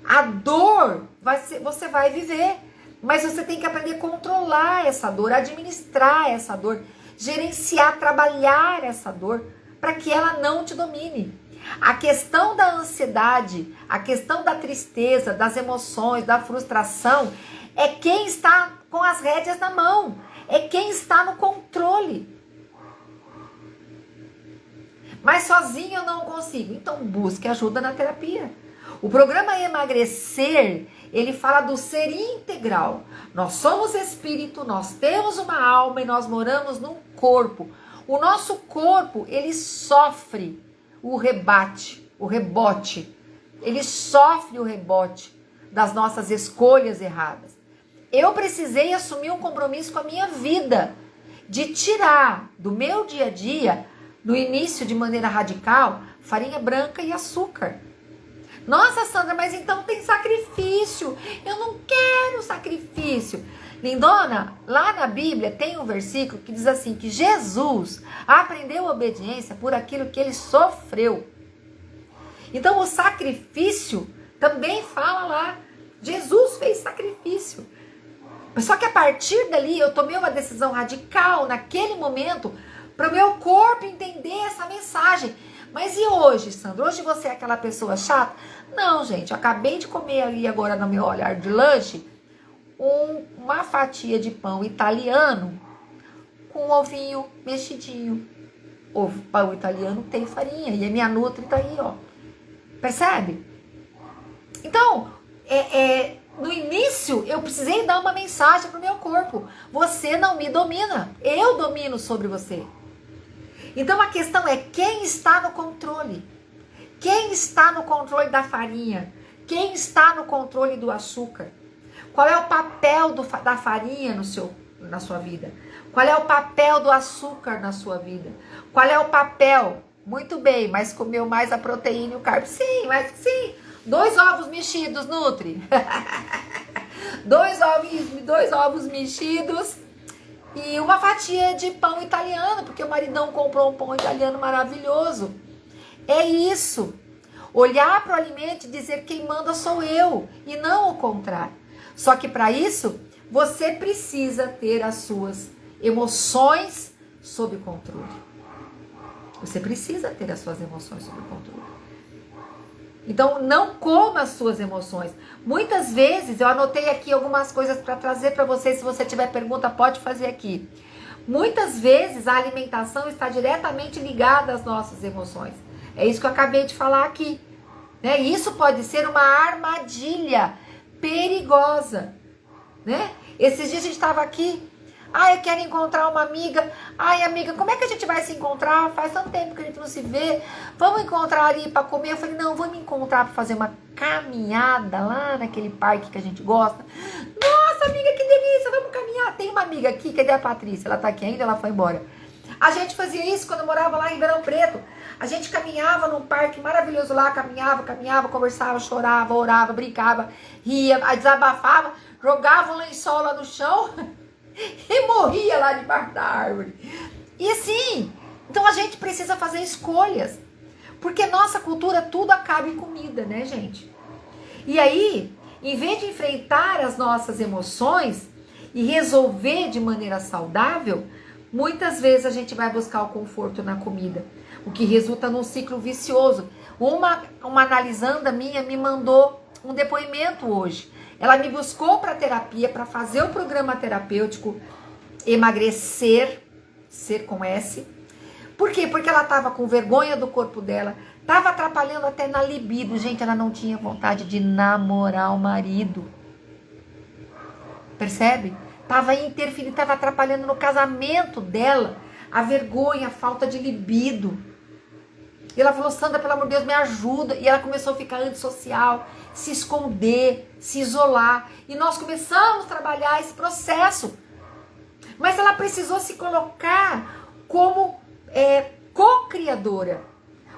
A dor você vai viver, mas você tem que aprender a controlar essa dor, administrar essa dor, gerenciar, trabalhar essa dor, para que ela não te domine. A questão da ansiedade, a questão da tristeza, das emoções, da frustração, é quem está com as rédeas na mão, é quem está no controle. Mas sozinho eu não consigo, então busque ajuda na terapia. O programa Emagrecer, ele fala do ser integral. Nós somos espírito, nós temos uma alma e nós moramos num corpo. O nosso corpo, ele sofre o rebote. Ele sofre o rebote das nossas escolhas erradas. Eu precisei assumir um compromisso com a minha vida, de tirar do meu dia a dia, no início de maneira radical, farinha branca e açúcar. Nossa, Sandra, mas então tem sacrifício. Eu não quero sacrifício. Lindona, lá na Bíblia tem um versículo que diz assim, que Jesus aprendeu a obediência por aquilo que ele sofreu. Então o sacrifício também fala lá. Jesus fez sacrifício. Só que a partir dali eu tomei uma decisão radical naquele momento para o meu corpo entender essa mensagem. Mas e hoje, Sandra? Hoje você é aquela pessoa chata? Não, gente, eu acabei de comer ali agora no meu olhar de lanche uma fatia de pão italiano com um ovinho mexidinho. O pão italiano tem farinha e a minha nutri tá aí, ó. Percebe? Então, no início eu precisei dar uma mensagem pro meu corpo. Você não me domina, eu domino sobre você. Então a questão é quem está no controle? Quem está no controle da farinha? Quem está no controle do açúcar? Qual é o papel da farinha na sua vida? Qual é o papel do açúcar na sua vida? Qual é o papel? Muito bem, mas comeu mais a proteína e o carbo? Sim, mas sim. 2 ovos mexidos, Nutri. 2 ovos mexidos e uma fatia de pão italiano, porque o maridão comprou um pão italiano maravilhoso. É isso. Olhar para o alimento e dizer quem manda sou eu e não o contrário. Só que para isso, você precisa ter as suas emoções sob controle. Você precisa ter as suas emoções sob controle. Então, não coma as suas emoções. Muitas vezes, eu anotei aqui algumas coisas para trazer para vocês. Se você tiver pergunta, pode fazer aqui. Muitas vezes, a alimentação está diretamente ligada às nossas emoções. É isso que eu acabei de falar aqui. Né? Isso pode ser uma armadilha perigosa. Né? Esses dias a gente estava aqui. Eu quero encontrar uma amiga. Amiga, como é que a gente vai se encontrar? Faz tanto tempo que a gente não se vê. Vamos encontrar ali para comer? Eu falei, não, vamos encontrar para fazer uma caminhada lá naquele parque que a gente gosta. Nossa, amiga, que delícia, vamos caminhar. Tem uma amiga aqui, cadê a Patrícia? Ela tá aqui ainda, ela foi embora. A gente fazia isso quando eu morava lá em Ribeirão Preto. A gente caminhava num parque maravilhoso lá, caminhava, conversava, chorava, orava, brincava, ria, desabafava, jogava um lençol lá no chão e morria lá debaixo da árvore. E assim, então a gente precisa fazer escolhas. Porque nossa cultura tudo acaba em comida, né, gente? E aí, em vez de enfrentar as nossas emoções e resolver de maneira saudável, muitas vezes a gente vai buscar o conforto na comida, o que resulta num ciclo vicioso. Uma analisanda minha me mandou um depoimento hoje. Ela me buscou para terapia, para fazer o programa terapêutico Emagrecer, ser com S. Por quê? Porque ela estava com vergonha do corpo dela, estava atrapalhando até na libido. Gente, ela não tinha vontade de namorar o marido. Percebe? Estava interferindo, estava atrapalhando no casamento dela. A vergonha, a falta de libido. E ela falou, Sandra, pelo amor de Deus, me ajuda. E ela começou a ficar antissocial, se esconder, se isolar. E nós começamos a trabalhar esse processo. Mas ela precisou se colocar como co-criadora,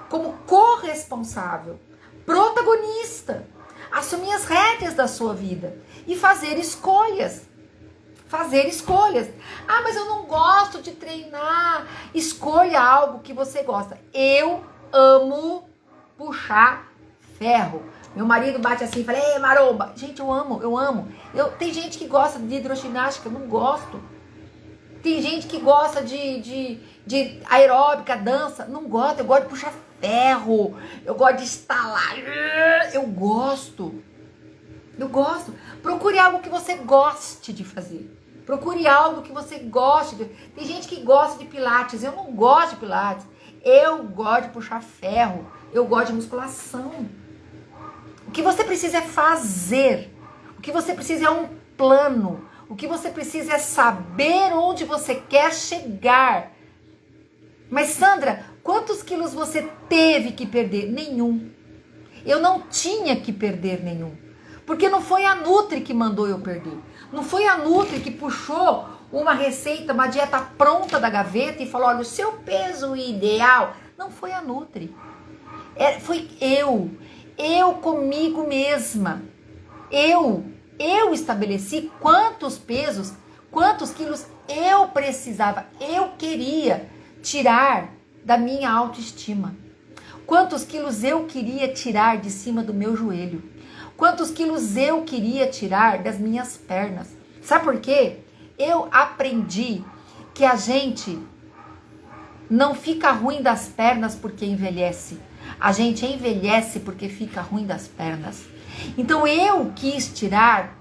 como corresponsável, protagonista. Assumir as rédeas da sua vida e fazer escolhas. Fazer escolhas. Mas eu não gosto de treinar. Escolha algo que você gosta. Eu amo puxar ferro. Meu marido bate assim e fala, ei, maromba. Gente, eu amo. Tem gente que gosta de hidroginástica, eu não gosto. Tem gente que gosta de aeróbica, dança, não gosto. Eu gosto de puxar ferro. Eu gosto de estalar. Eu gosto. Procure algo que você goste de fazer. Procure algo que você goste de... Tem gente que gosta de pilates. Eu não gosto de pilates. Eu gosto de puxar ferro. Eu gosto de musculação. O que você precisa é fazer. O que você precisa é um plano. O que você precisa é saber onde você quer chegar. Mas Sandra, quantos quilos você teve que perder? Nenhum. Eu não tinha que perder nenhum. Porque não foi a Nutri que mandou eu perder. Não foi a Nutri que puxou uma receita, uma dieta pronta da gaveta e falou, olha, o seu peso ideal. Não foi a Nutri. Foi eu. Eu comigo mesma. Eu estabeleci quantos pesos, quantos quilos eu precisava. Eu queria tirar da minha autoestima. Quantos quilos eu queria tirar de cima do meu joelho. Quantos quilos eu queria tirar das minhas pernas. Sabe por quê? Eu aprendi que a gente não fica ruim das pernas porque envelhece. A gente envelhece porque fica ruim das pernas. Então eu quis tirar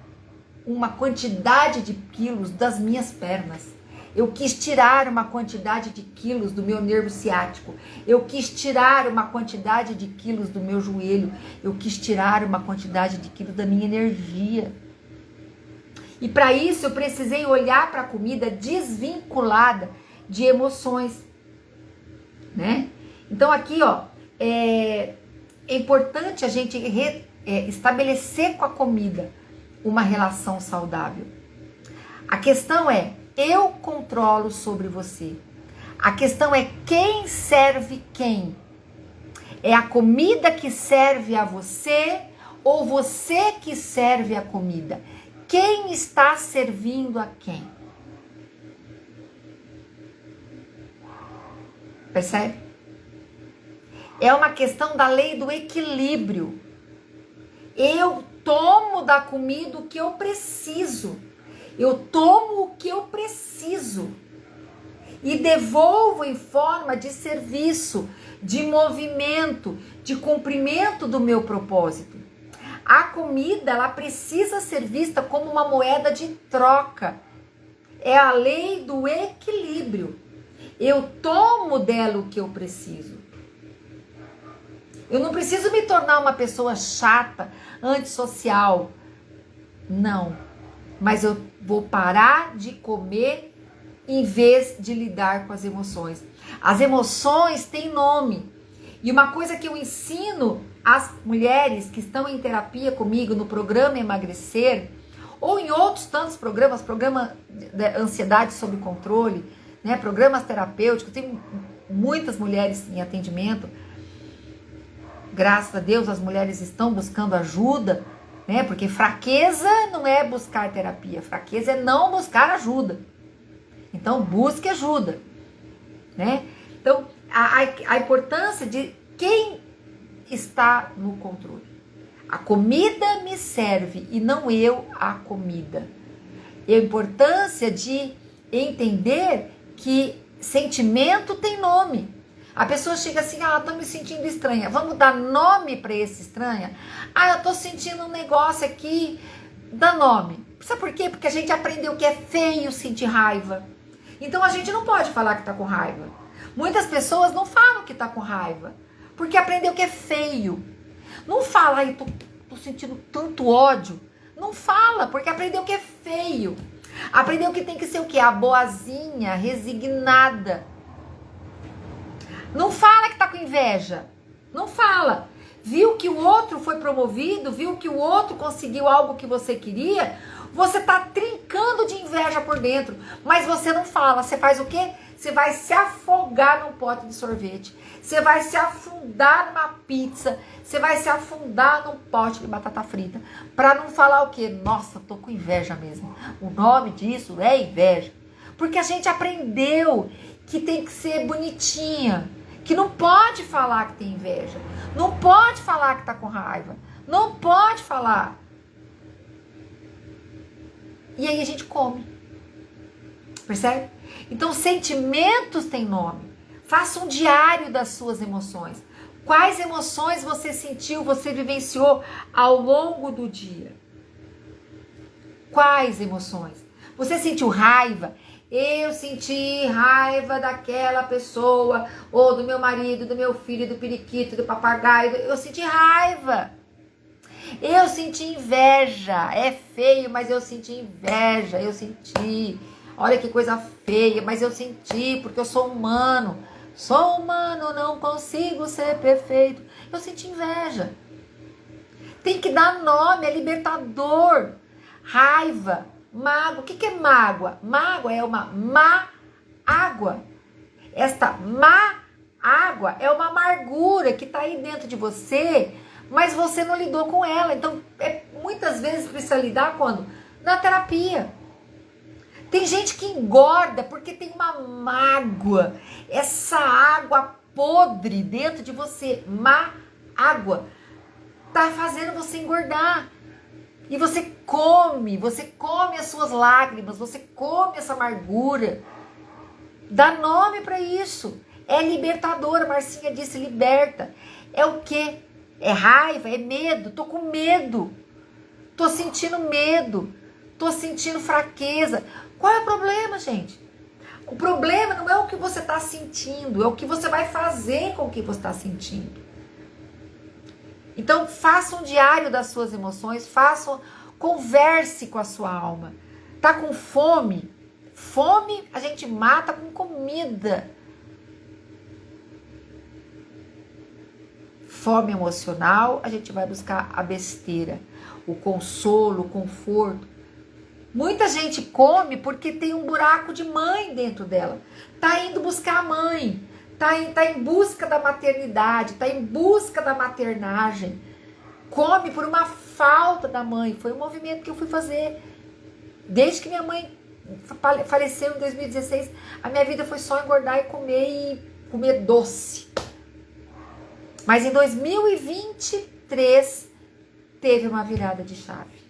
uma quantidade de quilos das minhas pernas. Eu quis tirar uma quantidade de quilos do meu nervo ciático. Eu quis tirar uma quantidade de quilos do meu joelho. Eu quis tirar uma quantidade de quilos da minha energia. E para isso eu precisei olhar para a comida desvinculada de emoções. né? Então aqui, ó, é importante a gente estabelecer com a comida uma relação saudável. A questão é, eu controlo sobre você. A questão é quem serve quem. É a comida que serve a você ou você que serve a comida? Quem está servindo a quem? Percebe? É uma questão da lei do equilíbrio. Eu tomo da comida o que eu preciso. Eu tomo o que eu preciso. E devolvo em forma de serviço, de movimento, de cumprimento do meu propósito. A comida, ela precisa ser vista como uma moeda de troca. É a lei do equilíbrio. Eu tomo dela o que eu preciso. Eu não preciso me tornar uma pessoa chata, antissocial. Não. Mas eu vou parar de comer em vez de lidar com as emoções. As emoções têm nome. E uma coisa que eu ensino às mulheres que estão em terapia comigo no programa Emagrecer, ou em outros tantos programas, programa de ansiedade sob controle, né, programas terapêuticos, tem muitas mulheres em atendimento. Graças a Deus as mulheres estão buscando ajuda, né? Porque fraqueza não é buscar terapia, fraqueza é não buscar ajuda. Então busque ajuda, né? Então a importância de quem está no controle. A comida me serve e não eu a comida. E a importância de entender que sentimento tem nome. A pessoa chega assim, tô me sentindo estranha. Vamos dar nome para esse estranha? Eu tô sentindo um negócio aqui. Dá nome. Sabe por quê? Porque a gente aprendeu que é feio sentir raiva. Então a gente não pode falar que tá com raiva. Muitas pessoas não falam que tá com raiva, porque aprendeu que é feio. Não fala, tô sentindo tanto ódio. Não fala, porque aprendeu que é feio. Aprendeu que tem que ser o quê? A boazinha, resignada. Não fala que tá com inveja. Não fala. Viu que o outro foi promovido, viu que o outro conseguiu algo que você queria, você tá trincando de inveja por dentro, mas você não fala. Você faz o quê? Você vai se afogar num pote de sorvete, você vai se afundar numa pizza, você vai se afundar num pote de batata frita, para não falar o quê? Nossa, tô com inveja mesmo. O nome disso é inveja, porque a gente aprendeu que tem que ser bonitinha, que não pode falar que tem inveja, não pode falar que tá com raiva, não pode falar. E aí a gente come. Percebe? Então, sentimentos têm nome. Faça um diário das suas emoções. Quais emoções você sentiu, você vivenciou ao longo do dia? Quais emoções? Você sentiu raiva? Eu senti raiva daquela pessoa, ou do meu marido, do meu filho, do periquito, do papagaio. Eu senti raiva. Eu senti inveja. É feio, mas eu senti inveja. Eu senti. Olha que coisa feia, mas eu senti, porque eu sou humano. Sou humano, não consigo ser perfeito. Eu senti inveja. Tem que dar nome, é libertador. Raiva, mágoa. O que é mágoa? Mágoa é uma má água. Esta má água é uma amargura que está aí dentro de você, mas você não lidou com ela. Então, muitas vezes precisa lidar quando? Na terapia. Tem gente que engorda porque tem uma mágoa. Essa água podre dentro de você, má água, tá fazendo você engordar. E você come as suas lágrimas, você come essa amargura. Dá nome para isso. É libertador, a Marcinha disse, liberta. É o quê? É raiva, é medo. Tô com medo. Tô sentindo medo. Tô sentindo fraqueza. Qual é o problema, gente? O problema não é o que você está sentindo, é o que você vai fazer com o que você está sentindo. Então, faça um diário das suas emoções, converse com a sua alma. Tá com fome? Fome a gente mata com comida. fome emocional, a gente vai buscar a besteira, o consolo, o conforto. Muita gente come porque tem um buraco de mãe dentro dela. Tá indo buscar a mãe, tá em busca da maternidade, tá em busca da maternagem. Come por uma falta da mãe. Foi um movimento que eu fui fazer. Desde que minha mãe faleceu em 2016, a minha vida foi só engordar e comer doce. Mas em 2023 teve uma virada de chave.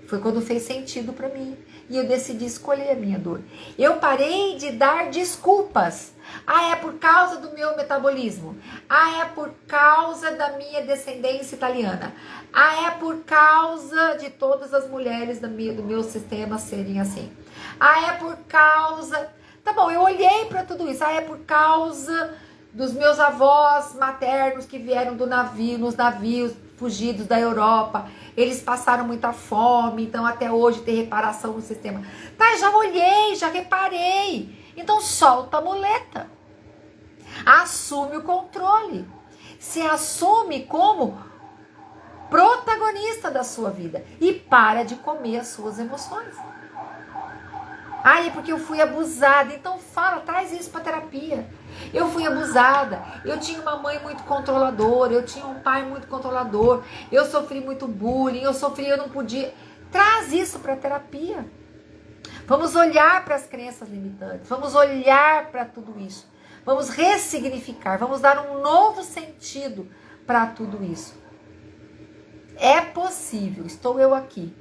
Foi quando fez sentido para mim. E eu decidi escolher a minha dor. Eu parei de dar desculpas. Ah, é por causa do meu metabolismo. Ah, é por causa da minha descendência italiana. Ah, é por causa de todas as mulheres do meu sistema serem assim. Ah, é por causa... Tá bom, eu olhei para tudo isso. Ah, é por causa dos meus avós maternos que vieram nos navios fugidos da Europa. Eles passaram muita fome, então até hoje tem reparação no sistema. Tá, já olhei, já reparei. Então solta a muleta. Assume o controle. Se assume como protagonista da sua vida. E para de comer as suas emoções. Ai, é porque eu fui abusada. Então fala, traz isso para terapia. Eu fui abusada, eu tinha uma mãe muito controladora, eu tinha um pai muito controlador, eu sofri muito bullying, eu não podia. Traz isso para terapia. Vamos olhar para as crenças limitantes, vamos olhar para tudo isso. Vamos ressignificar, vamos dar um novo sentido para tudo isso. É possível, estou eu aqui,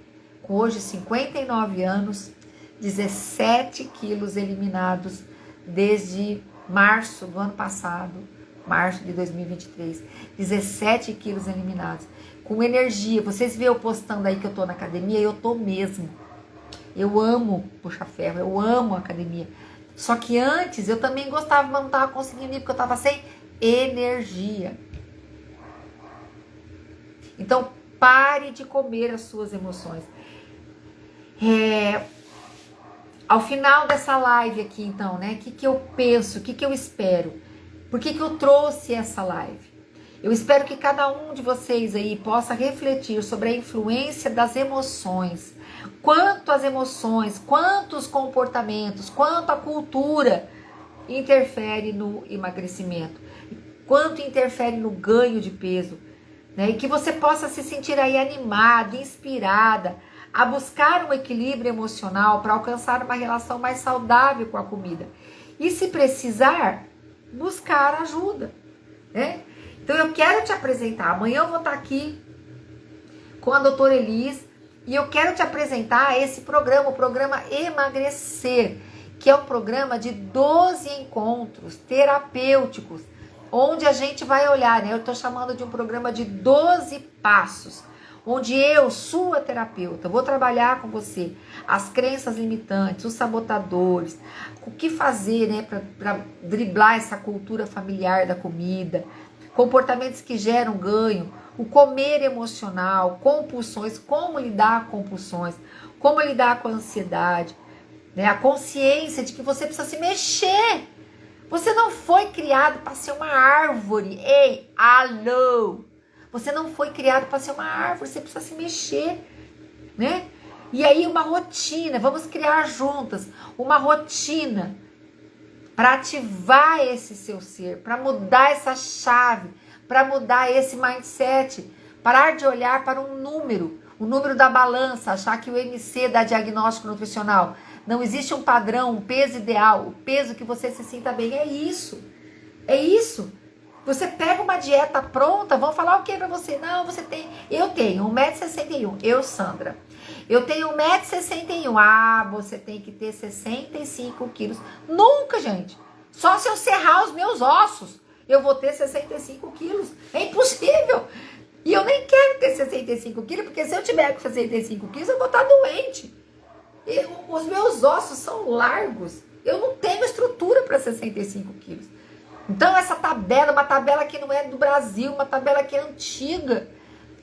com hoje 59 anos, 17 quilos eliminados desde março do ano passado, março de 2023, 17 quilos eliminados, com energia. Vocês veem eu postando aí que eu tô na academia, eu tô mesmo. Eu amo puxar ferro, eu amo academia. Só que antes eu também gostava, mas não tava conseguindo ir, porque eu tava sem energia. Então, pare de comer as suas emoções. Ao final dessa live aqui, então, né? O que eu penso, o que eu espero? Por que eu trouxe essa live? Eu espero que cada um de vocês aí possa refletir sobre a influência das emoções. Quanto as emoções, quanto os comportamentos, quanto a cultura interfere no emagrecimento. Quanto interfere no ganho de peso. Né? E que você possa se sentir aí animada, inspirada, a buscar um equilíbrio emocional para alcançar uma relação mais saudável com a comida. E se precisar, buscar ajuda. Né? Então eu quero te apresentar, amanhã eu vou estar aqui com a doutora Elis e eu quero te apresentar esse programa, o programa Emagrecer, que é um programa de 12 encontros terapêuticos, onde a gente vai olhar, né? Eu estou chamando de um programa de 12 passos, onde eu, sua terapeuta, vou trabalhar com você as crenças limitantes, os sabotadores, o que fazer, né, para driblar essa cultura familiar da comida, comportamentos que geram ganho, o comer emocional, compulsões, como lidar com compulsões, como lidar com a ansiedade, né, a consciência de que você precisa se mexer. Você não foi criado para ser uma árvore. Ei, alô! Você não foi criado para ser uma árvore, você precisa se mexer, né? E aí uma rotina, vamos criar juntas uma rotina para ativar esse seu ser, para mudar essa chave, para mudar esse mindset, parar de olhar para um número, o número da balança, achar que o MC dá diagnóstico nutricional. Não existe um padrão, um peso ideal, o peso que você se sinta bem, é isso. É isso. Você pega uma dieta pronta, vão falar o que pra você? Não, eu tenho 1,61m, eu, Sandra. Eu tenho 1,61m. Ah, você tem que ter 65 quilos. Nunca, gente. Só se eu serrar os meus ossos, eu vou ter 65 quilos. É impossível. E eu nem quero ter 65 quilos, porque se eu tiver com 65 quilos, eu vou estar doente. E os meus ossos são largos. Eu não tenho estrutura para 65 quilos. Então essa tabela, uma tabela que não é do Brasil, uma tabela que é antiga.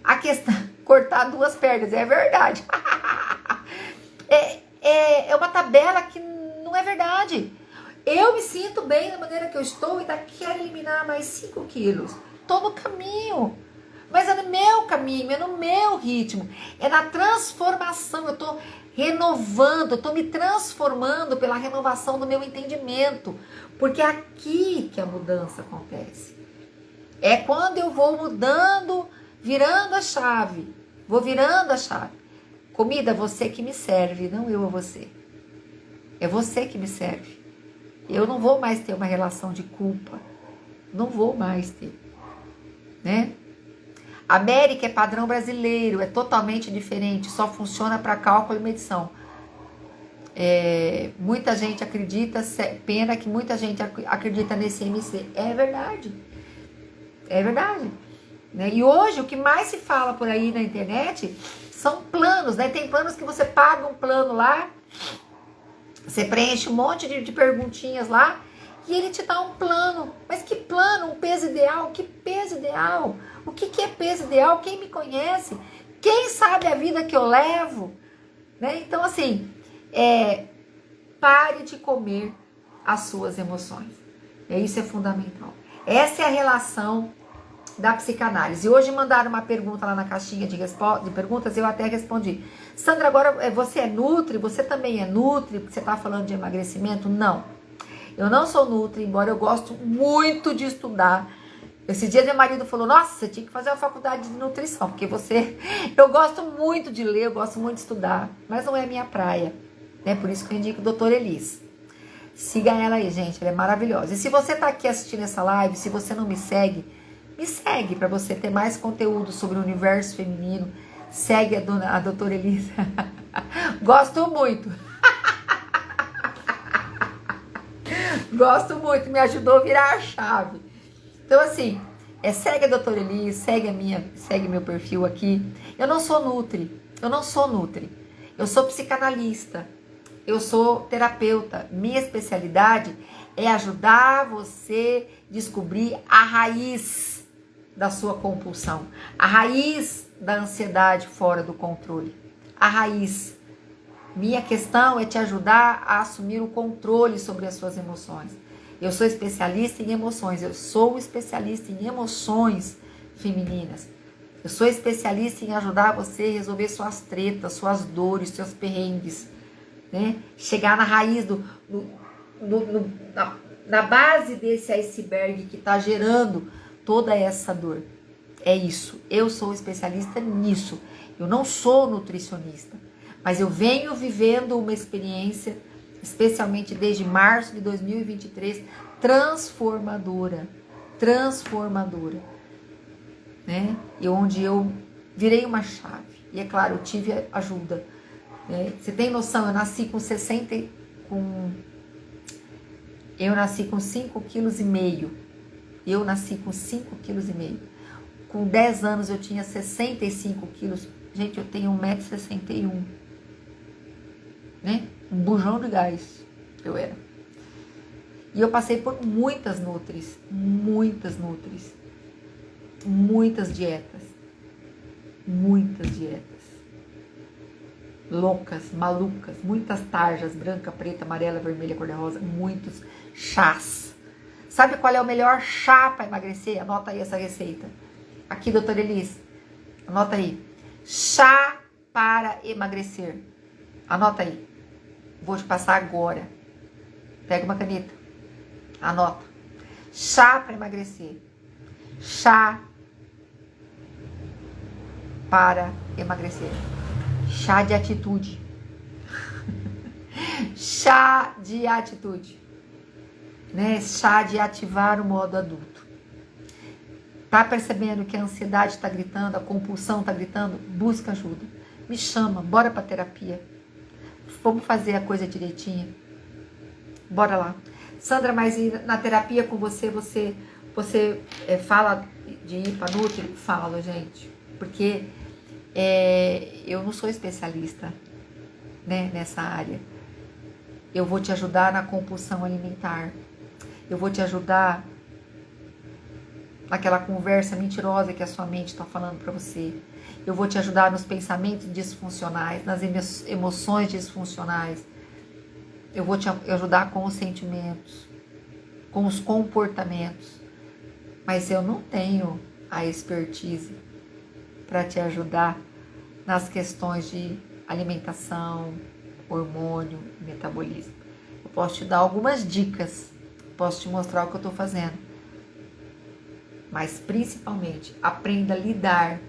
A questão, cortar 2 pernas, é verdade. É uma tabela que não é verdade. Eu me sinto bem da maneira que eu estou e quero eliminar mais 5 quilos. Estou no caminho. Mas é no meu caminho, é no meu ritmo. É na transformação. Eu estou renovando, eu estou me transformando pela renovação do meu entendimento. Porque é aqui que a mudança acontece. É quando eu vou mudando, virando a chave. Vou virando a chave. Comida, é você que me serve, não eu a você. É você que me serve. Eu não vou mais ter uma relação de culpa. Não vou mais ter. Né? América é padrão brasileiro, é totalmente diferente, só funciona para cálculo e medição. Muita gente acredita, pena que muita gente acredita nesse MC. É verdade. É verdade. Né? E hoje o que mais se fala por aí na internet são planos, né? Tem planos que você paga um plano lá, você preenche um monte de perguntinhas lá e ele te dá um plano. Mas que plano? Um peso ideal? Que peso ideal? O que é peso ideal? Quem me conhece? Quem sabe a vida que eu levo? Né? Então, assim, pare de comer as suas emoções. Isso é fundamental. Essa é a relação da psicanálise. E hoje mandaram uma pergunta lá na caixinha de perguntas, eu até respondi. Sandra, agora você é nutri? Você também é nutri? Você está falando de emagrecimento? Não. Eu não sou nutri, embora eu gosto muito de estudar. Esse dia meu marido falou, nossa, você tinha que fazer uma faculdade de nutrição, porque eu gosto muito de ler, eu gosto muito de estudar, mas não é minha praia, né? Por isso que eu indico a doutora Elis. Siga ela aí, gente, ela é maravilhosa. E se você tá aqui assistindo essa live, se você não me segue para você ter mais conteúdo sobre o universo feminino. Segue a doutora Elisa. Gosto muito. Gosto muito, me ajudou a virar a chave. Então, assim, segue a doutora Elisa, segue meu perfil aqui. Eu não sou nutri. Eu sou psicanalista. Eu sou terapeuta. Minha especialidade é ajudar você a descobrir a raiz da sua compulsão, a raiz da ansiedade fora do controle, a raiz. Minha questão é te ajudar a assumir o controle sobre as suas emoções. Eu sou especialista em emoções, eu sou especialista em emoções femininas. Eu sou especialista em ajudar você a resolver suas tretas, suas dores, seus perrengues, né? Chegar na raiz na base desse iceberg que está gerando toda essa dor. É isso. Eu sou especialista nisso. Eu não sou nutricionista, mas eu venho vivendo uma experiência, especialmente desde março de 2023, transformadora, né? E onde eu virei uma chave. E é claro, eu tive ajuda. Né? Você tem noção? Eu nasci com 5,5 kg. Eu nasci com 5,5 kg. Com 10 anos eu tinha 65 quilos. Gente, eu tenho 1,61 m. Né? Um bujão de gás eu era. E eu passei por muitas nutris. Muitas dietas. Loucas, malucas. Muitas tarjas, branca, preta, amarela, vermelha, cor-de-rosa. Muitos chás. Sabe qual é o melhor chá para emagrecer? Anota aí essa receita. Aqui, doutora Elis. Anota aí. Chá para emagrecer. Anota aí. Vou te passar agora. Pega uma caneta. Anota. Chá para emagrecer. Chá para emagrecer. Chá de atitude. Chá de atitude. Né? Chá de ativar o modo adulto. Tá percebendo que a ansiedade está gritando, a compulsão está gritando? Busca ajuda. Me chama, bora pra terapia. Vamos fazer a coisa direitinha. Bora lá. Sandra, mas na terapia com você fala de ir pra Nutri? Falo, gente. Porque eu não sou especialista, né, nessa área. Eu vou te ajudar na compulsão alimentar. Eu vou te ajudar naquela conversa mentirosa que a sua mente está falando para você. Eu vou te ajudar nos pensamentos disfuncionais, nas emoções disfuncionais. eu vou te ajudar com os sentimentos, com os comportamentos, mas eu não tenho a expertise para te ajudar nas questões de alimentação, hormônio, metabolismo. Eu posso te dar algumas dicas, posso te mostrar o que eu estou fazendo, mas principalmente aprenda a lidar,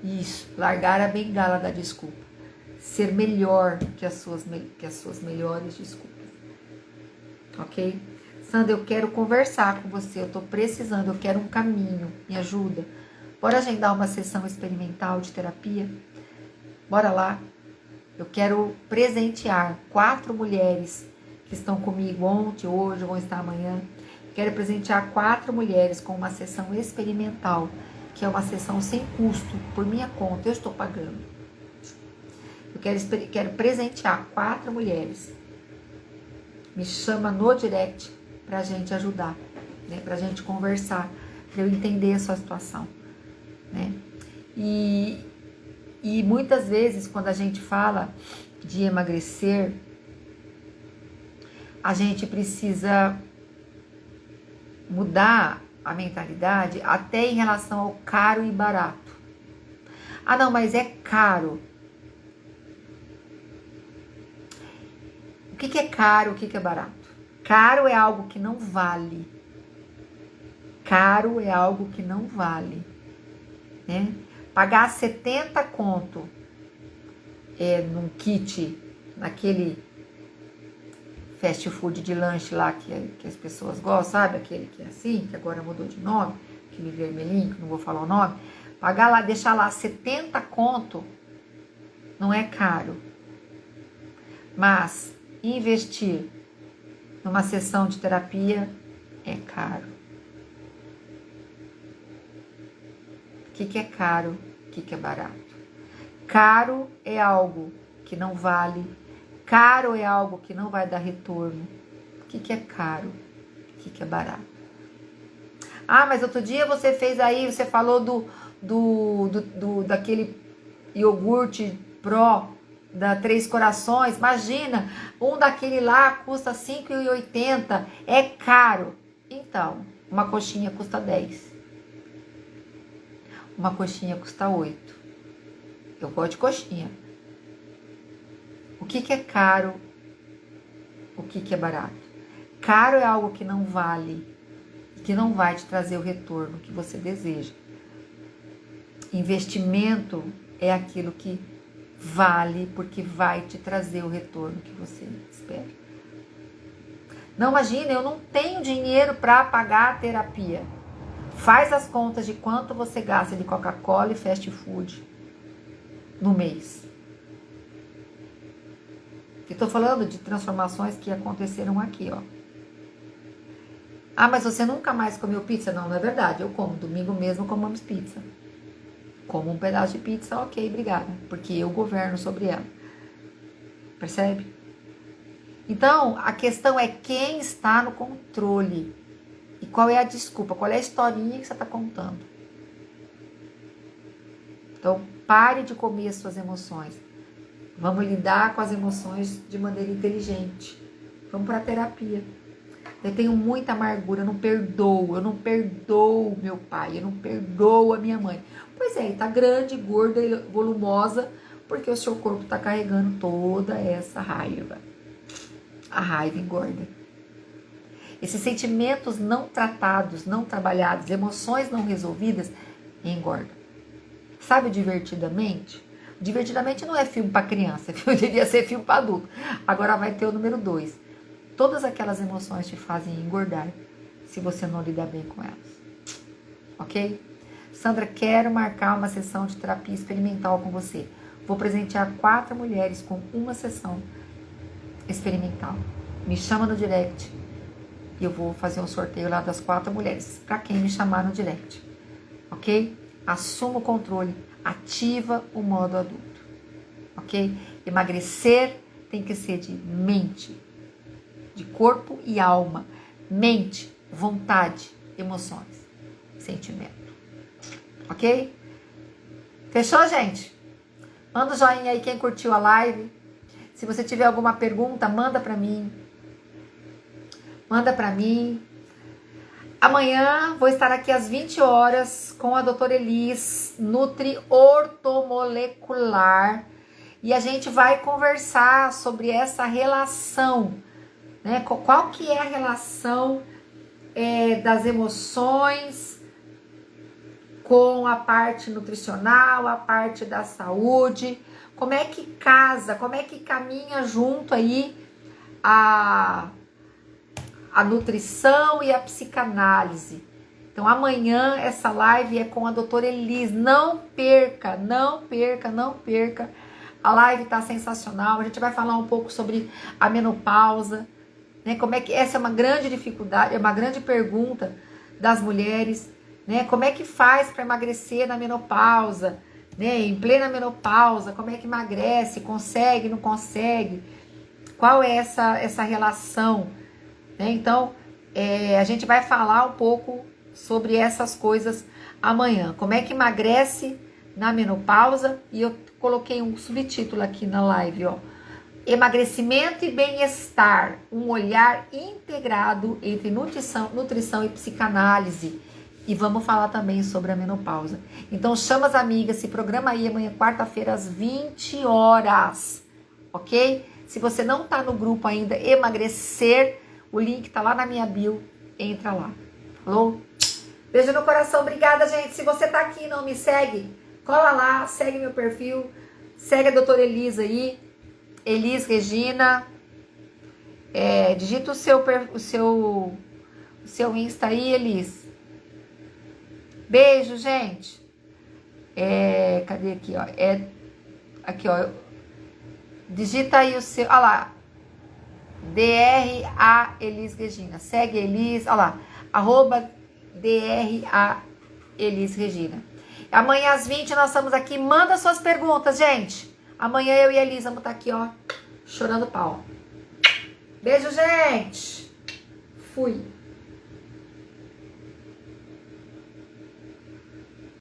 isso, largar a bengala da desculpa, ser melhor que as suas melhores desculpas, ok? Sandra, eu quero conversar com você, eu estou precisando, eu quero um caminho, me ajuda. Bora agendar uma sessão experimental de terapia? Bora lá. Eu quero presentear 4 mulheres que estão comigo ontem, hoje, vão estar amanhã. Quero presentear 4 mulheres com uma sessão experimental, que é uma sessão sem custo, por minha conta, eu estou pagando. Eu quero presentear 4 mulheres. Me chama no direct pra gente ajudar, né? Pra gente conversar, pra eu entender a sua situação, né? E muitas vezes, quando a gente fala de emagrecer, a gente precisa mudar a mentalidade até em relação ao caro e barato. Ah, não, mas é caro. O que é caro, o que é barato? Caro é algo que não vale. Caro é algo que não vale, né? Pagar 70 conto num kit, naquele fast food de lanche lá que as pessoas gostam, sabe? Aquele que é assim, que agora mudou de nome, aquele vermelhinho, que não vou falar o nome. Pagar lá, deixar lá 70 conto, não é caro. Mas investir numa sessão de terapia é caro. O que é caro? O que é barato? Caro é algo que não vale. Caro é algo que não vai dar retorno. O que é caro? O que é barato? Ah, mas outro dia você fez aí, você falou daquele iogurte Pro da Três Corações. Imagina, um daquele lá custa R$ 5,80. É caro. Então, uma coxinha custa 10. Uma coxinha custa 8. Eu gosto de coxinha. O que é caro? O que é barato? Caro é algo que não vale, que não vai te trazer o retorno que você deseja. Investimento é aquilo que vale, porque vai te trazer o retorno que você espera. Não, imagina, eu não tenho dinheiro para pagar a terapia. Faz as contas de quanto você gasta de Coca-Cola e fast food no mês. Estou falando de transformações que aconteceram aqui, ó. Ah, mas você nunca mais comeu pizza? Não, não é verdade. Eu como. Domingo mesmo comemos pizza. Como um pedaço de pizza, ok, obrigada. Porque eu governo sobre ela. Percebe? Então, a questão é quem está no controle. E qual é a desculpa? Qual é a historinha que você está contando? Então, pare de comer as suas emoções. Vamos lidar com as emoções de maneira inteligente. Vamos para a terapia. Eu tenho muita amargura, eu não perdoo meu pai, eu não perdoo a minha mãe. Pois é, está grande, gorda e volumosa, porque o seu corpo está carregando toda essa raiva. A raiva engorda. Esses sentimentos não tratados, não trabalhados, emoções não resolvidas, engordam. Sabe Divertidamente? Divertidamente não é filme para criança, deveria ser filme para adulto. Agora vai ter o número 2. Todas aquelas emoções te fazem engordar se você não lidar bem com elas. Ok? Sandra, quero marcar uma sessão de terapia experimental com você. Vou presentear 4 mulheres com uma sessão experimental. Me chama no direct e eu vou fazer um sorteio lá das 4 mulheres. Para quem me chamar no direct. Ok? Assuma o controle. Ativa o modo adulto. Ok? Emagrecer tem que ser de mente, de corpo e alma. Mente, vontade, emoções, sentimento. Ok? Fechou, gente? Manda um joinha aí quem curtiu a live. Se você tiver alguma pergunta, manda para mim. Manda para mim. Amanhã vou estar aqui às 20 horas com a doutora Elis, Nutri Ortomolecular. E a gente vai conversar sobre essa relação, né? Qual que é a relação das emoções com a parte nutricional, a parte da saúde, como é que casa, como é que caminha junto aí a nutrição e a psicanálise. Então amanhã essa live é com a doutora Elis, não perca, não perca, não perca. A live tá sensacional, a gente vai falar um pouco sobre a menopausa, né? Como é que essa é uma grande dificuldade, é uma grande pergunta das mulheres, né? Como é que faz para emagrecer na menopausa, né? Em plena menopausa, como é que emagrece, consegue, não consegue? Qual é essa relação, né? Então, a gente vai falar um pouco sobre essas coisas amanhã. Como é que emagrece na menopausa? E eu coloquei um subtítulo aqui na live, ó. Emagrecimento e bem-estar, um olhar integrado entre nutrição e psicanálise. E vamos falar também sobre a menopausa. Então chama as amigas, se programa aí amanhã, quarta-feira, às 20 horas, ok? Se você não tá no grupo ainda, emagrecer, o link tá lá na minha bio, entra lá. Falou? Beijo no coração, obrigada, gente. Se você tá aqui e não me segue, cola lá, segue meu perfil, segue a doutora Elis aí, Elis Regina, digita o seu Insta aí, Elis. Beijo, gente. Cadê aqui, ó? Aqui, ó. Digita aí o seu, olha lá. DRA Elis Regina. Segue Elis, olha lá. @DRA Elis Regina. Amanhã às 20 nós estamos aqui. Manda suas perguntas, gente. Amanhã eu e a Elis vamos estar aqui, ó, chorando pau. Beijo, gente. Fui.